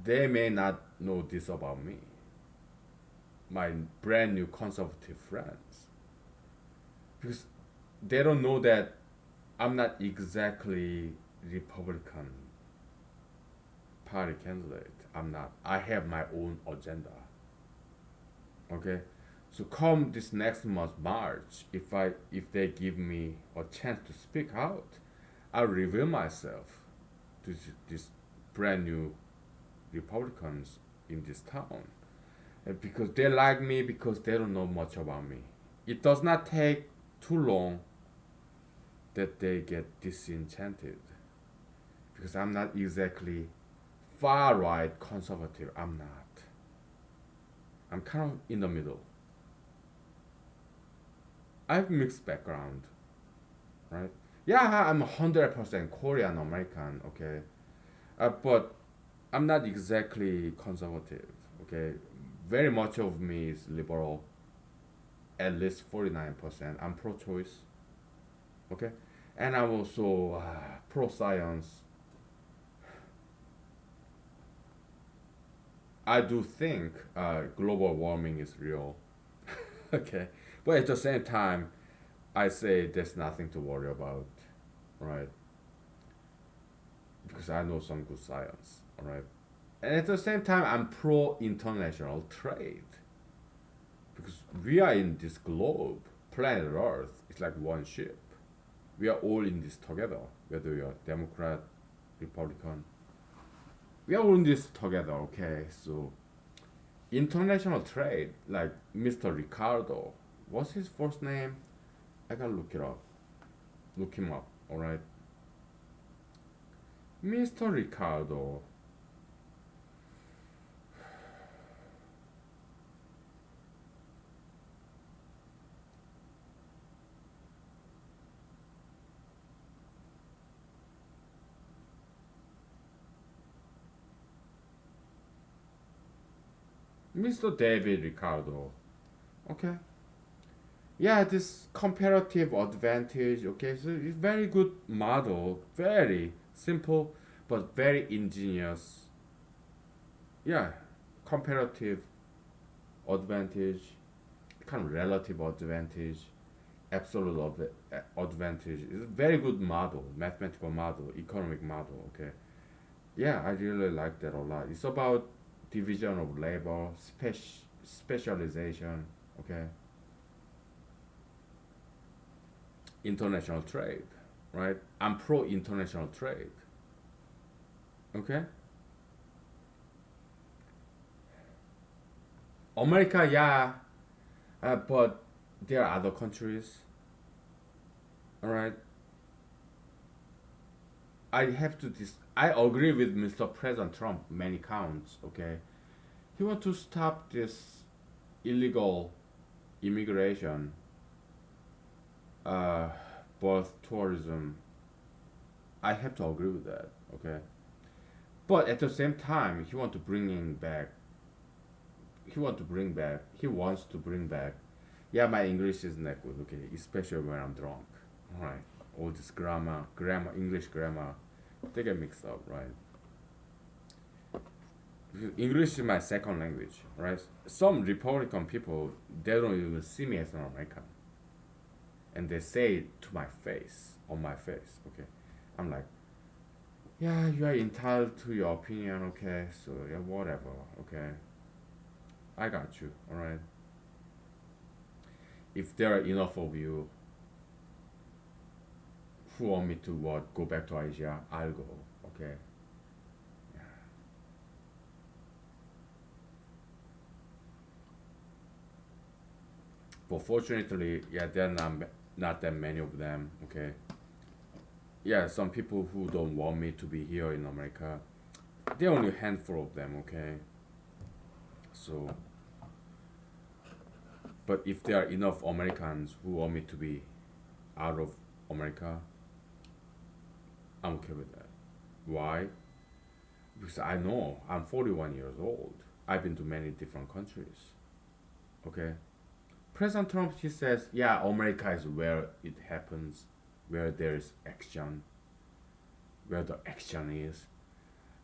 they may not know this about me. My brand new conservative friends, because they don't know that I'm not exactly Republican Party candidate. I'm not. I have my own agenda. Okay, so come this next month March, if they give me a chance to speak out, I'll reveal myself to this brand new Republicans in this town. And because they like me because they don't know much about me. It does not take too long that they get disenchanted because I'm not exactly far right conservative. I'm not. I'm kind of in the middle. I have mixed background, right? Yeah, I'm 100% Korean American, okay? But I'm not exactly conservative, okay? Very much of me is liberal, at least 49%. I'm pro choice, okay? And I'm also pro science. I do think global warming is real, okay? But at the same time, I say there's nothing to worry about, right? Because I know some good science, all right? And at the same time, I'm pro international trade because we are in this globe, planet Earth. It's like one ship. We are all in this together, whether you're Democrat, Republican. We are all in this together, okay? So, international trade, like Mr. Ricardo, what's his first name? I gotta look it up. Look him up, alright? Mr. Ricardo. Mr. David Ricardo. Okay. Yeah, this comparative advantage. Okay, so it's very good model, very simple but very ingenious. Yeah, comparative advantage, kind of relative advantage, absolute advantage. It's a very good model, mathematical model, economic model. Okay, yeah, I really like that a lot. It's about division of labor, specialization. Okay, international trade, right? I'm pro international trade. Okay, America, yeah, but there are other countries. All right, I have to. I agree with Mr. President Trump many counts. Okay, he want to stop this illegal immigration, uh, both tourism. I have to agree with that. Okay, but at the same time, he want to bring in back. He want to bring back. He wants to bring back. Yeah, my English is not good. Okay, especially when I'm drunk. All right, all this grammar, English grammar, they get mixed up, right? English is my second language, right? Some Republican people, they don't even see me as an American, and they say it to my face, on my face. Okay, I'm like, yeah, you are entitled to your opinion. Okay, so yeah, whatever. Okay, I got you. All right. If there are enough of you who want me to what go back to Asia, I'll go. Okay. But fortunately, yeah, there are not that many of them. Okay. Yeah, some people who don't want me to be here in America, there are only a handful of them. Okay. So, but if there are enough Americans who want me to be out of America, I'm okay with that. Why? Because I know I'm 41 years old. I've been to many different countries. Okay. President Trump, he says, yeah, America is where it happens, where there is action, where the action is.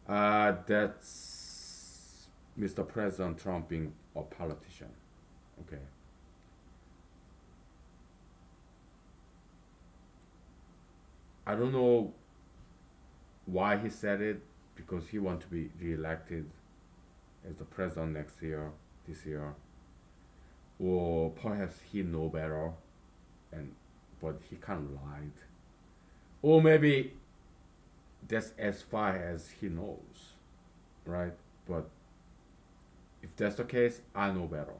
That's Mr. President Trump being a politician. Okay. I don't know why he said it, because he wants to be reelected as the president next year, this year, or perhaps he know better, and but he kind of lied, or maybe that's as far as he knows, right? But if that's the case, I know better.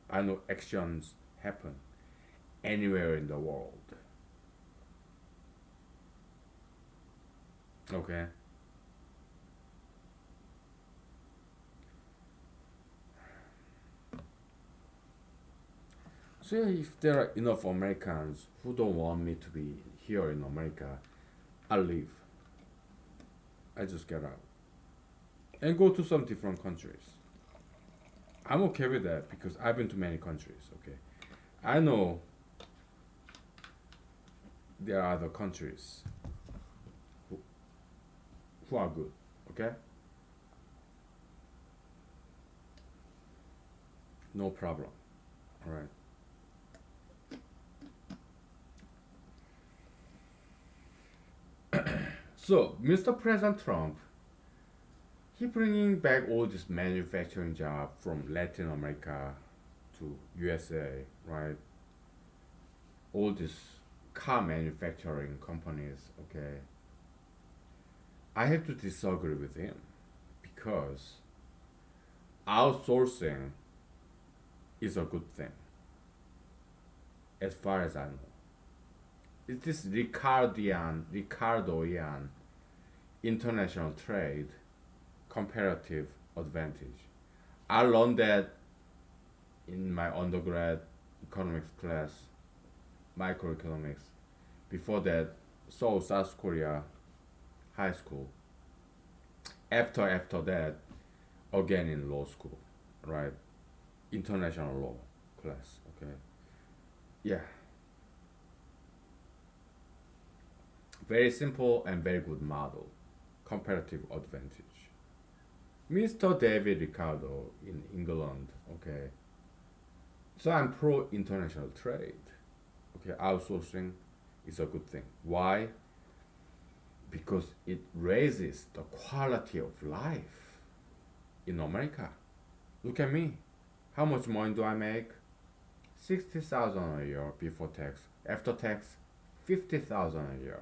I know actions happen anywhere in the world. Okay. So yeah, if there are enough Americans who don't want me to be here in America, I'll leave. I just get out and go to some different countries. I'm okay with that because I've been to many countries. Okay, I know there are other countries who, who are good. Okay, no problem. All right. So, Mr. President Trump, he bringing back all this manufacturing job from Latin America to USA, right? All these car manufacturing companies, okay? I have to disagree with him because outsourcing is a good thing, as far as I know. It's this Ricardoian international trade comparative advantage. I learned that in my undergrad economics class, microeconomics. Before that, Seoul, South Korea, high school. After that, again in law school, right? International law class. Okay. Yeah, very simple and very good model. Comparative advantage. Mr. David Ricardo in England. Okay, so I'm pro international trade. Okay, outsourcing is a good thing. Why? Because it raises the quality of life in America. Look at me. How much money do I make? 60,000 a year before tax. After tax, 50,000 a year.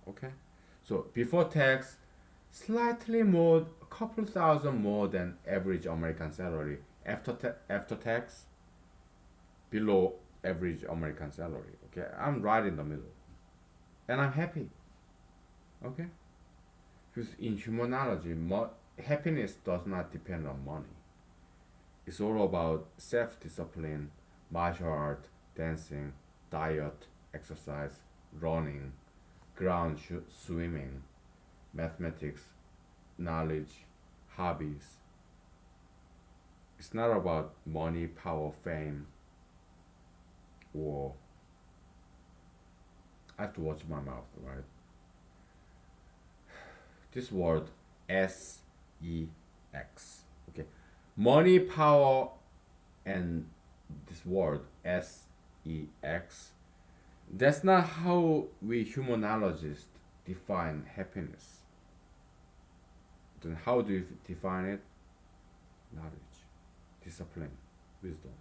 Okay? So before tax, slightly more, a couple thousand more than average American salary. After tax, below average American salary. Okay? I'm right in the middle. And I'm happy. Okay? Because in humanology, happiness does not depend on money. It's all about self discipline, martial art, dancing, diet, exercise, running, swimming, mathematics, knowledge, hobbies. It's not about money, power, fame, or I have to watch my mouth, right? This word sex. Okay. Money, power, and this word sex. That's not how we humanologists define happiness. Then how do you define it? Knowledge, discipline, wisdom,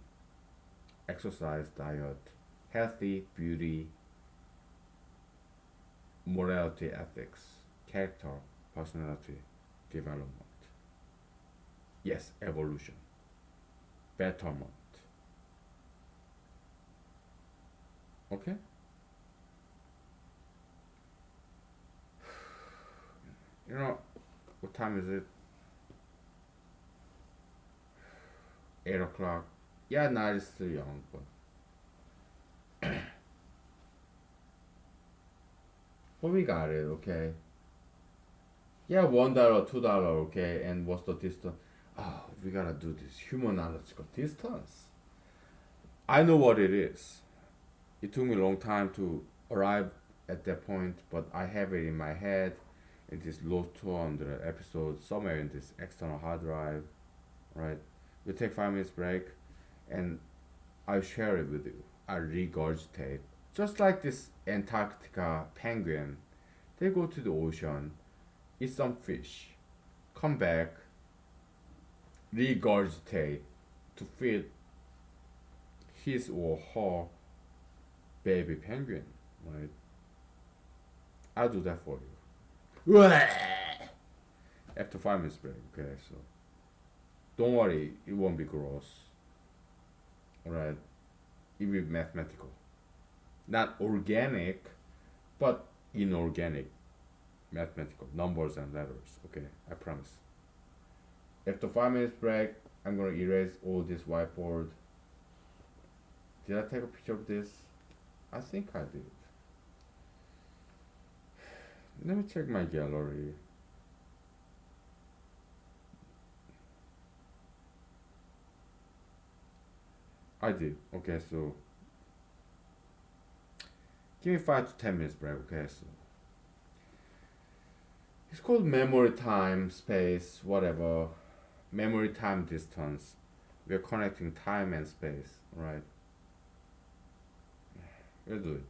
exercise, diet, healthy, beauty, morality, ethics, character, personality, development. Yes, evolution, betterment. Okay? You know, what time is it? 8 o'clock. Yeah, night is still young, but we got it, okay? Yeah, $1, $2, okay? And what's the distance? Oh, we gotta do this human analytical distance. I know what it is. It took me a long time to arrive at that point, but I have it in my head. It is lost 200 episodes somewhere in this external hard drive, right? We take 5 minutes break, and I share it with you. I regurgitate, just like this Antarctica penguin. They go to the ocean, eat some fish, come back, regurgitate to feed his or her baby penguin, right? I'll do that for you. After 5 minutes break, okay? So don't worry, it won't be gross, alright? It will be mathematical, not organic, but inorganic, mathematical numbers and letters. Okay, I promise. After 5 minutes break, I'm gonna erase all this whiteboard. Did I take a picture of this? I think I did. Let me check my gallery. I did. Okay, so give me 5 to 10 minutes break. Okay, so it's called memory time, space, whatever. Memory time distance. We're connecting time and space, right? We'll do it.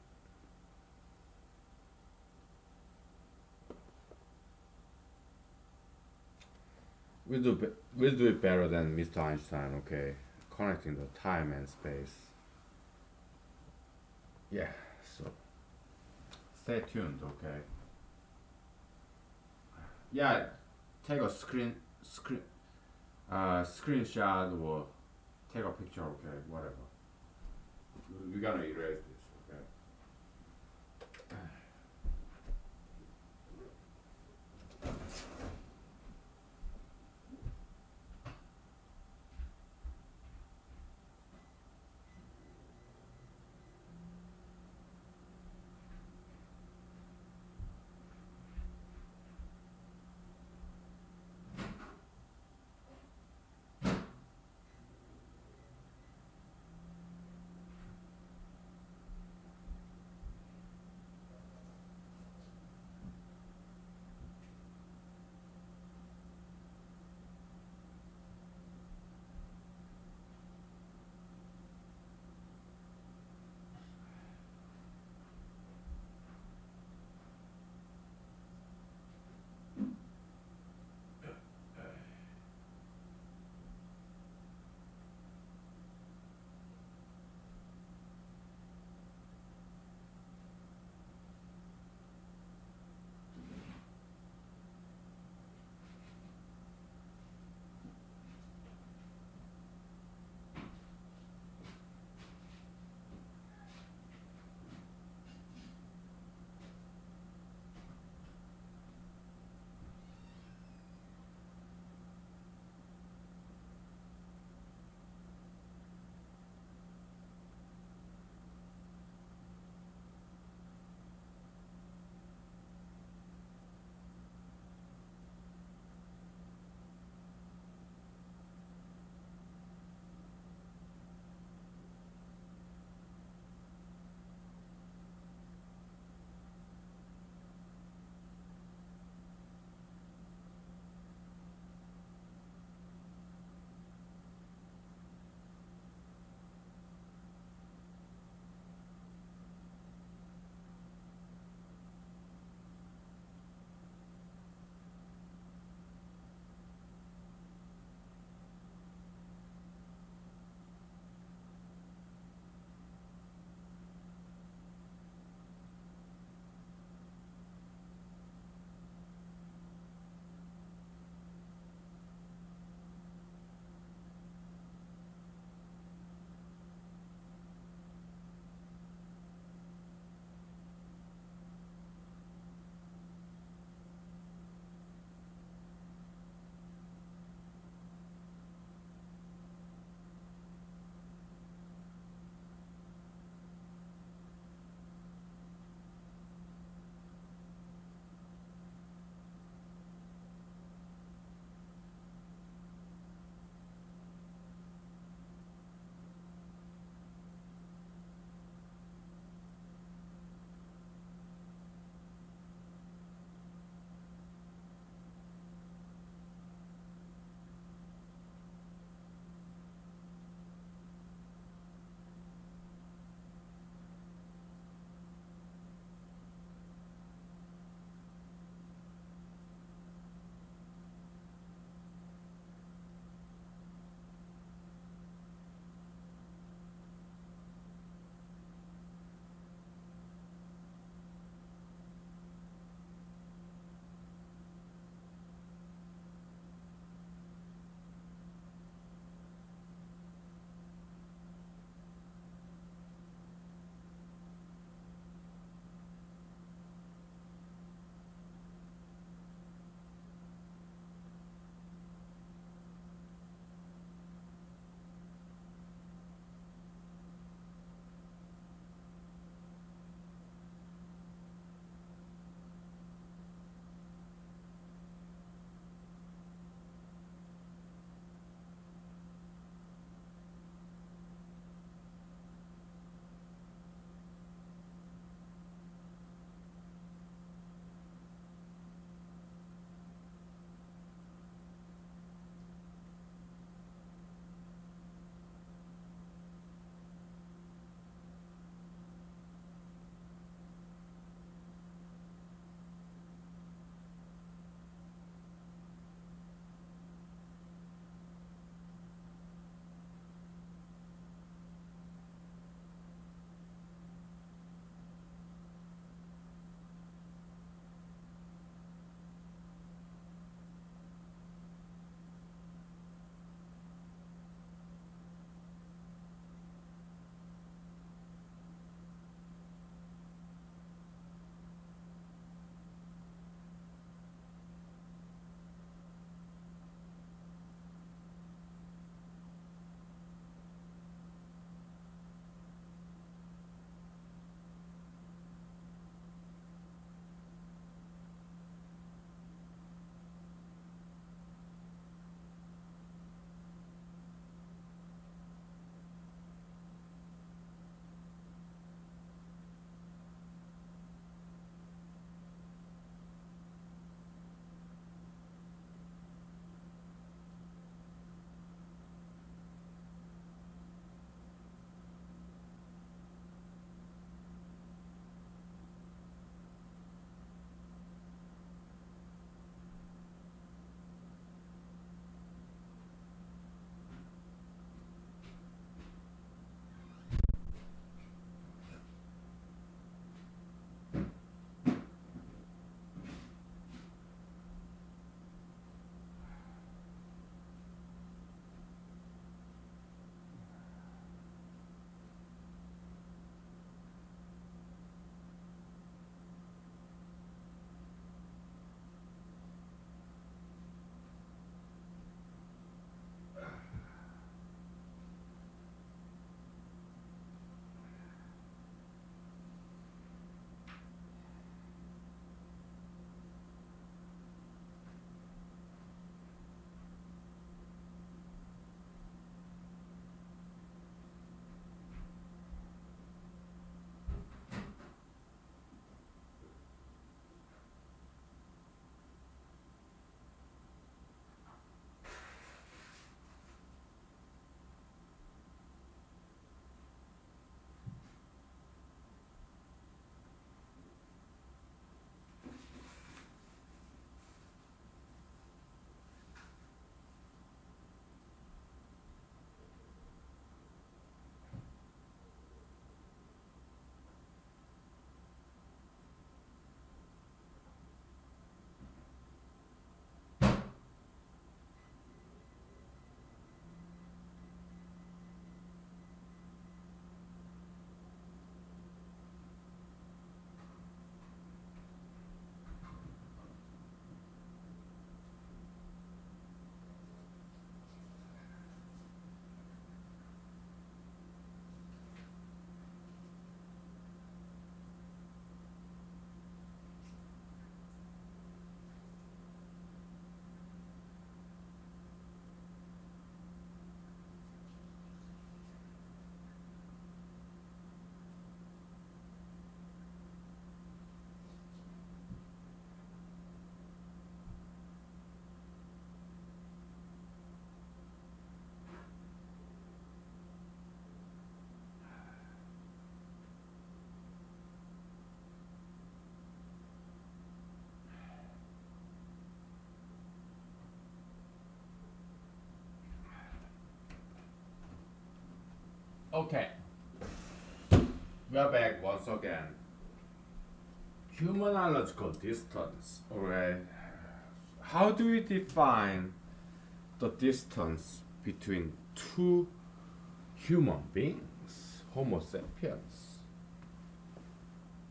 We'll do it better than Mr. Einstein, okay? Connecting the time and space. Yeah, so stay tuned, okay? Yeah, take a screenshot or take a picture, okay? Whatever. We're gonna erase this, okay? Okay, we're back once again. Humanological distance. Alright. How do we define the distance between two human beings, Homo sapiens?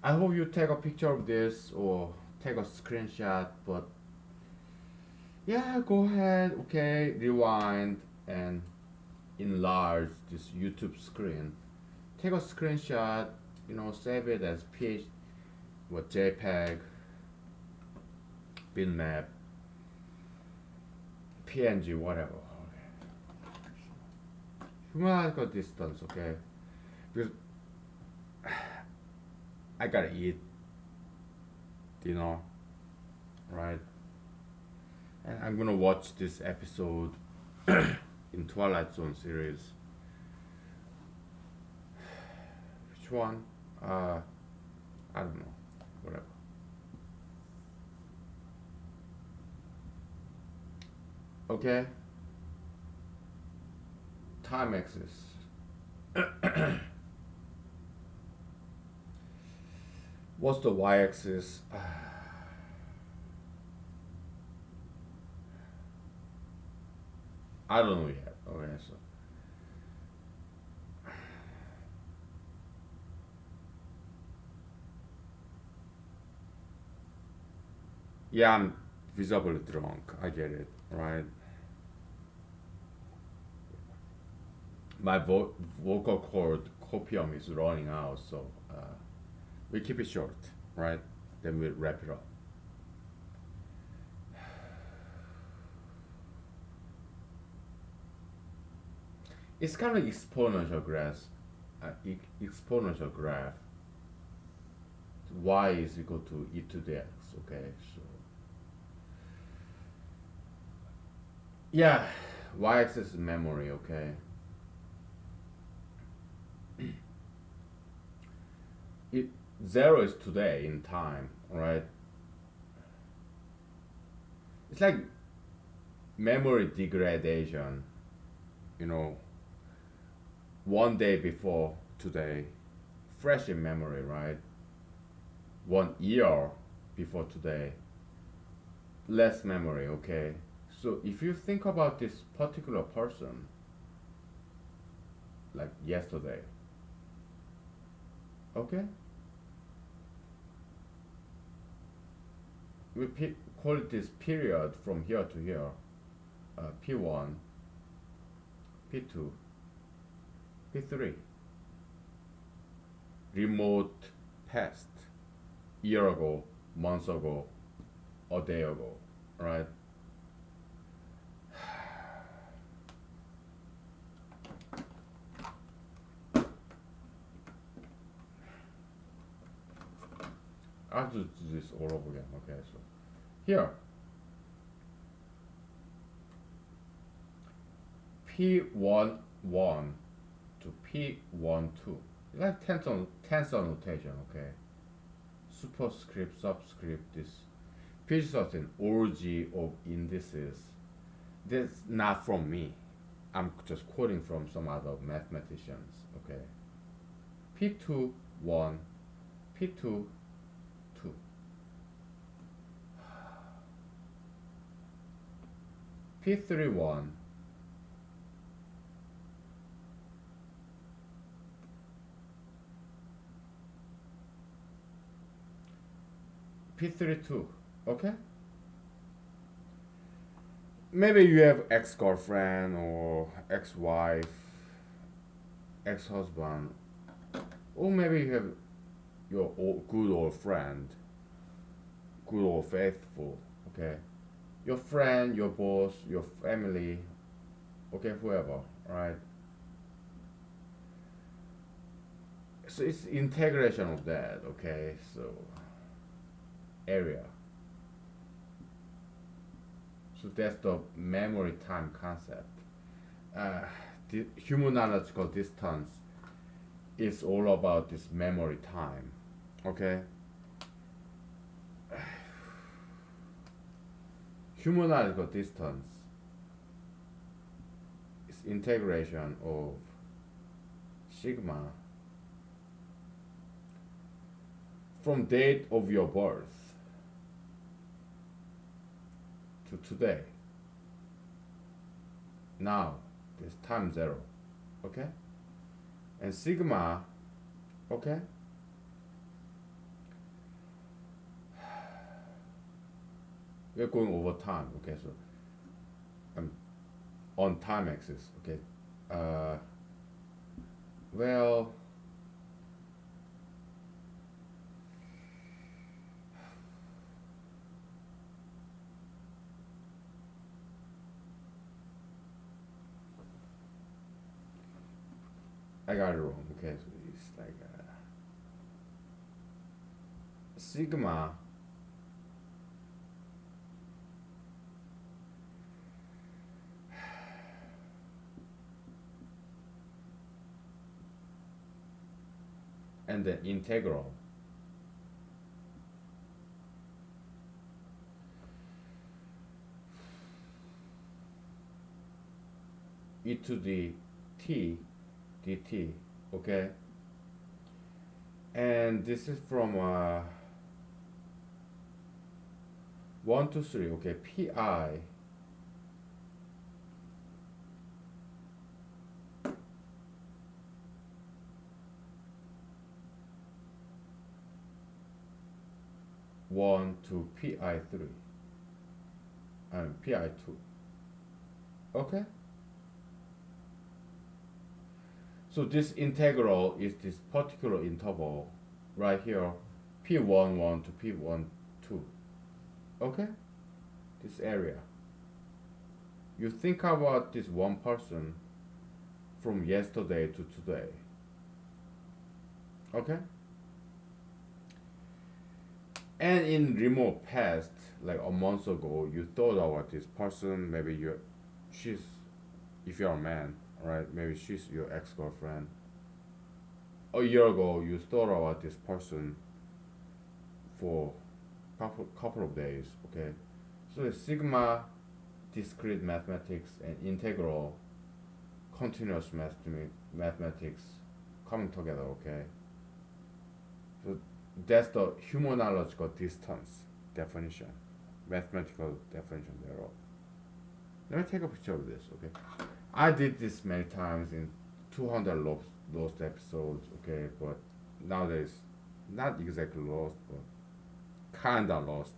I hope you take a picture of this or take a screenshot, but yeah, go ahead, okay, rewind and enlarge this YouTube screen. Take a screenshot, save it as JPEG, bitmap, PNG, whatever. Okay. Humanical distance, okay? Because I gotta eat dinner, right? And I'm gonna watch this episode in Twilight Zone series. Which one? I don't know. Whatever. Okay. Time axis. What's the y-axis? I don't know yet. Okay, so yeah, I'm visibly drunk. I get it, right? My vocal cord copium is running out, so we keep it short, right? Then we wrap it up. It's kind of exponential graph. Y is equal to e to the x. Okay, so yeah, y-axis is memory. Okay, it zero is today in time, right? It's like memory degradation. You know, one day before today, fresh in memory, right? 1 year before today, less memory, okay? So if you think about this particular person, like yesterday, okay? We call this period from here to here, P1, P2, P3. Remote past, year ago, months ago, a day ago, right? I have to do this all over again. Okay, so here, P11 to P12. It's like tensor notation, okay? Superscript, subscript, this P is an orgy of indices. This is not from me. I'm just quoting from some other mathematicians, okay? P2, 1, P2, 2. P3, 1, P3, 2, okay? Maybe you have ex-girlfriend or ex-wife, ex-husband, or maybe you have your good old friend, good old faithful, okay? Your friend, your boss, your family, okay, whoever, right? So it's integration of that, okay? So area. So that's the memory time concept. The humanological distance is all about this memory time, okay? Humanological distance is integration of sigma from date of your birth to today. Now, this time zero, okay? And sigma, okay? We're going over time, okay? So I'm on time axis, okay? Well, I got it wrong, okay? So it's like sigma and then integral e to the t dt, okay? And this is from 1 to 3, okay? pi one to pi 3 and pi 2, okay? So this integral is this particular interval right here, p11 to p12, okay? This area. You think about this one person from yesterday to today, okay? And in remote past, like a month ago, you thought about this person. Maybe she's, if you're a man, right? Maybe she's your ex-girlfriend. A year ago, you thought about this person for couple of days, okay? So the sigma, discrete mathematics, and integral, continuous mathematics coming together, okay? So that's the humanological distance definition, mathematical definition thereof. Let me take a picture of this, okay? I did this many times in 200 lost episodes, okay? But nowadays, not exactly lost, but kinda lost.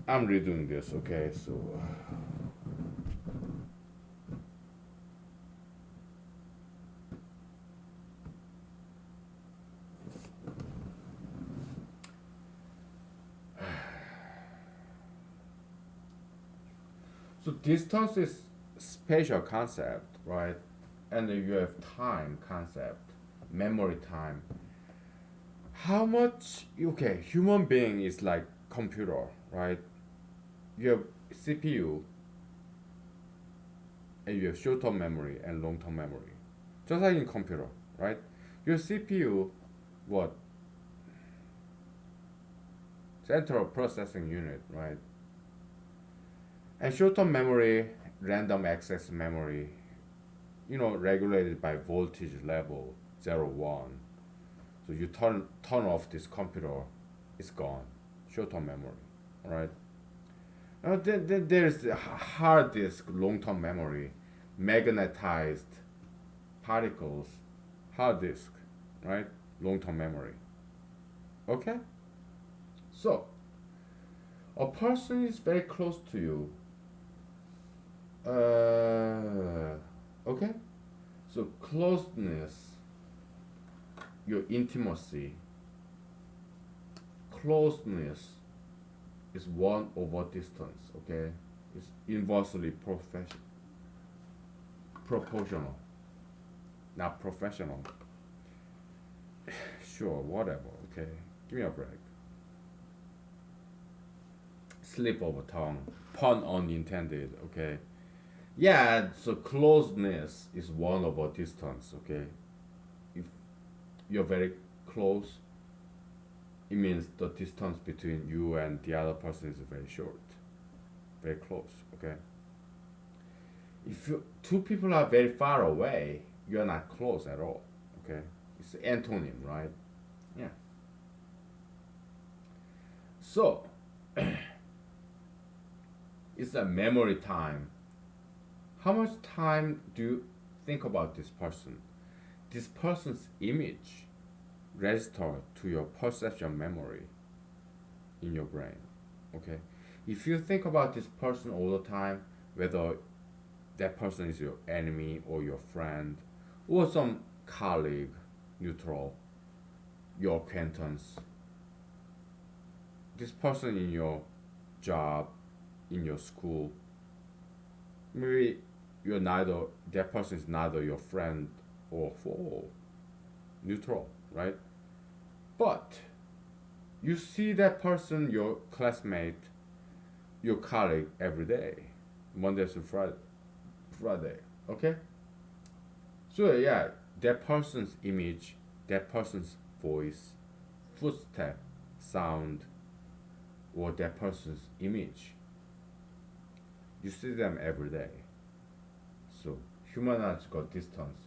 I'm redoing this, okay? So so distance is spatial concept, right? And then you have time concept, memory time. How much, okay, human being is like computer, right? You have CPU and you have short-term memory and long-term memory. Just like in computer, right? Your CPU, what? Central processing unit, right? And short-term memory, random access memory, regulated by voltage level 0, 1. So you turn off this computer, it's gone. Short-term memory, all right? Now then there's the hard disk, long-term memory, magnetized particles, hard disk, right? Long-term memory. Okay? So a person is very close to you. Okay? So closeness, your intimacy, closeness is 1 over distance, okay? It's inversely proportional, not professional. Sure, whatever, okay? Give me a break. Slip of a tongue, pun unintended, okay? Yeah, so closeness is 1 over distance, okay? If you're very close, it means the distance between you and the other person is very short, very close, okay? If two people are very far away, you're not close at all. Okay, it's antonym, right? Yeah. So it's a memory time. How much time do you think about this person? This person's image register to your perception memory in your brain. Okay, if you think about this person all the time, whether that person is your enemy or your friend or some colleague, neutral, your acquaintance, this person in your job, in your school, maybe you're neither, that person is neither your friend or foe, neutral, right? But you see that person, your classmate, your colleague every day, Monday to Friday, okay? So yeah, that person's image, that person's voice, footstep, sound, or that person's image, you see them every day. So humanological distance.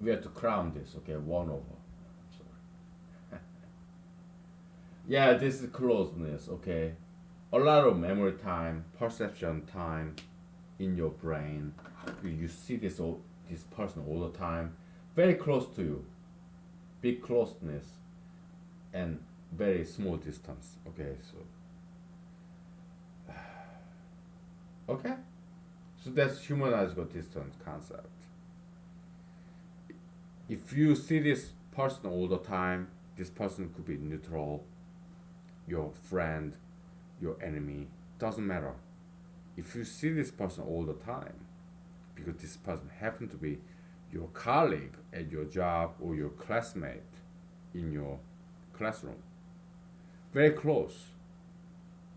We have to crown this, okay? 1 over. Sorry. Yeah, this is closeness, okay? A lot of memory time, perception time in your brain. You see this person all the time, very close to you, big closeness, and very small distance. Okay, so okay, so that's humanizable distance concept. If you see this person all the time, this person could be neutral, your friend, your enemy, doesn't matter. If you see this person all the time, because this person happens to be your colleague at your job or your classmate in your classroom, very close,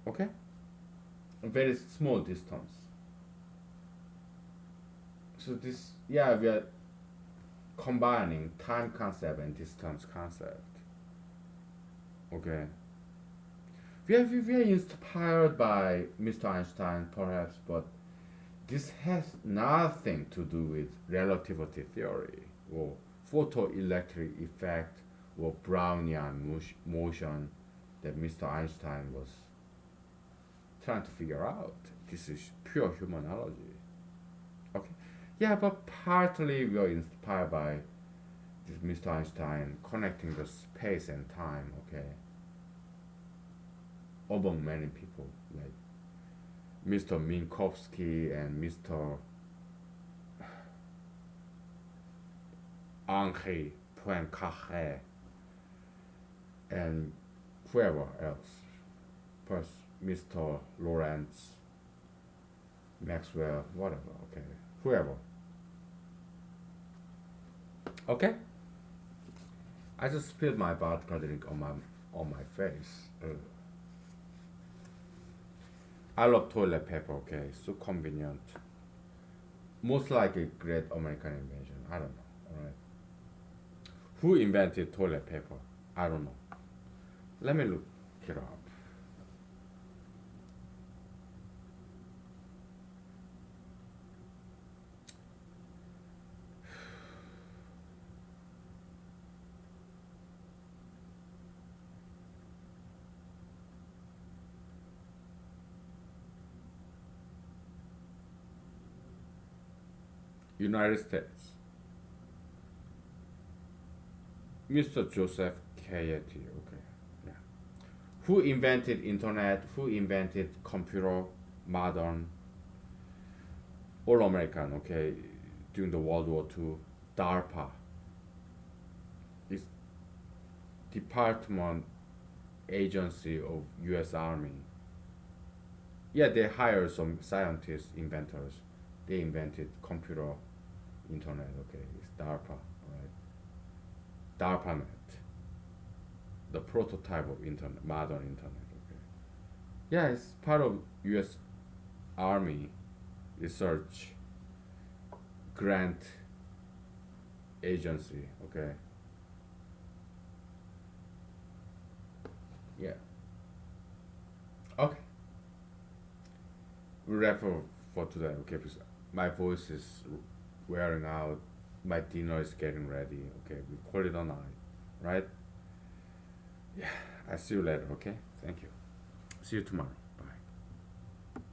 okay? A very small distance. So this, yeah, we are combining time concept and distance concept. Okay. We are inspired by Mr. Einstein, perhaps, but this has nothing to do with relativity theory or photoelectric effect or Brownian motion that Mr. Einstein was trying to figure out. This is pure humanology. Okay. Yeah, but partly we are inspired by this Mr. Einstein connecting the space and time, okay, among many people, like Mr. Minkowski and Mr. Henri Poincaré and whoever else, plus Mr. Lawrence, Maxwell, whatever, okay, whoever. Okay? I just spilled my vodka drink on my face. I love toilet paper, okay? So convenient. Most likely great American invention. I don't know. Alright. Who invented toilet paper? I don't know. Let me look it up. United States. Mr. Joseph Cayeti, okay. Yeah. Who invented internet? Who invented computer? Modern, all American, okay, during the World War II. DARPA. It's Department Agency of U.S. Army. Yeah, they hired some scientists, inventors. They invented computer, internet. Okay, it's DARPA, right? DARPANET, the prototype of internet, modern internet. Okay. Yeah, it's part of U.S. Army research grant agency. Okay. Yeah. Okay. We wrap for today. Okay, because my voice is wearing out. My dinner is getting ready. Okay, we call it a night, right? Yeah. I see you later. Okay. Thank you. See you tomorrow.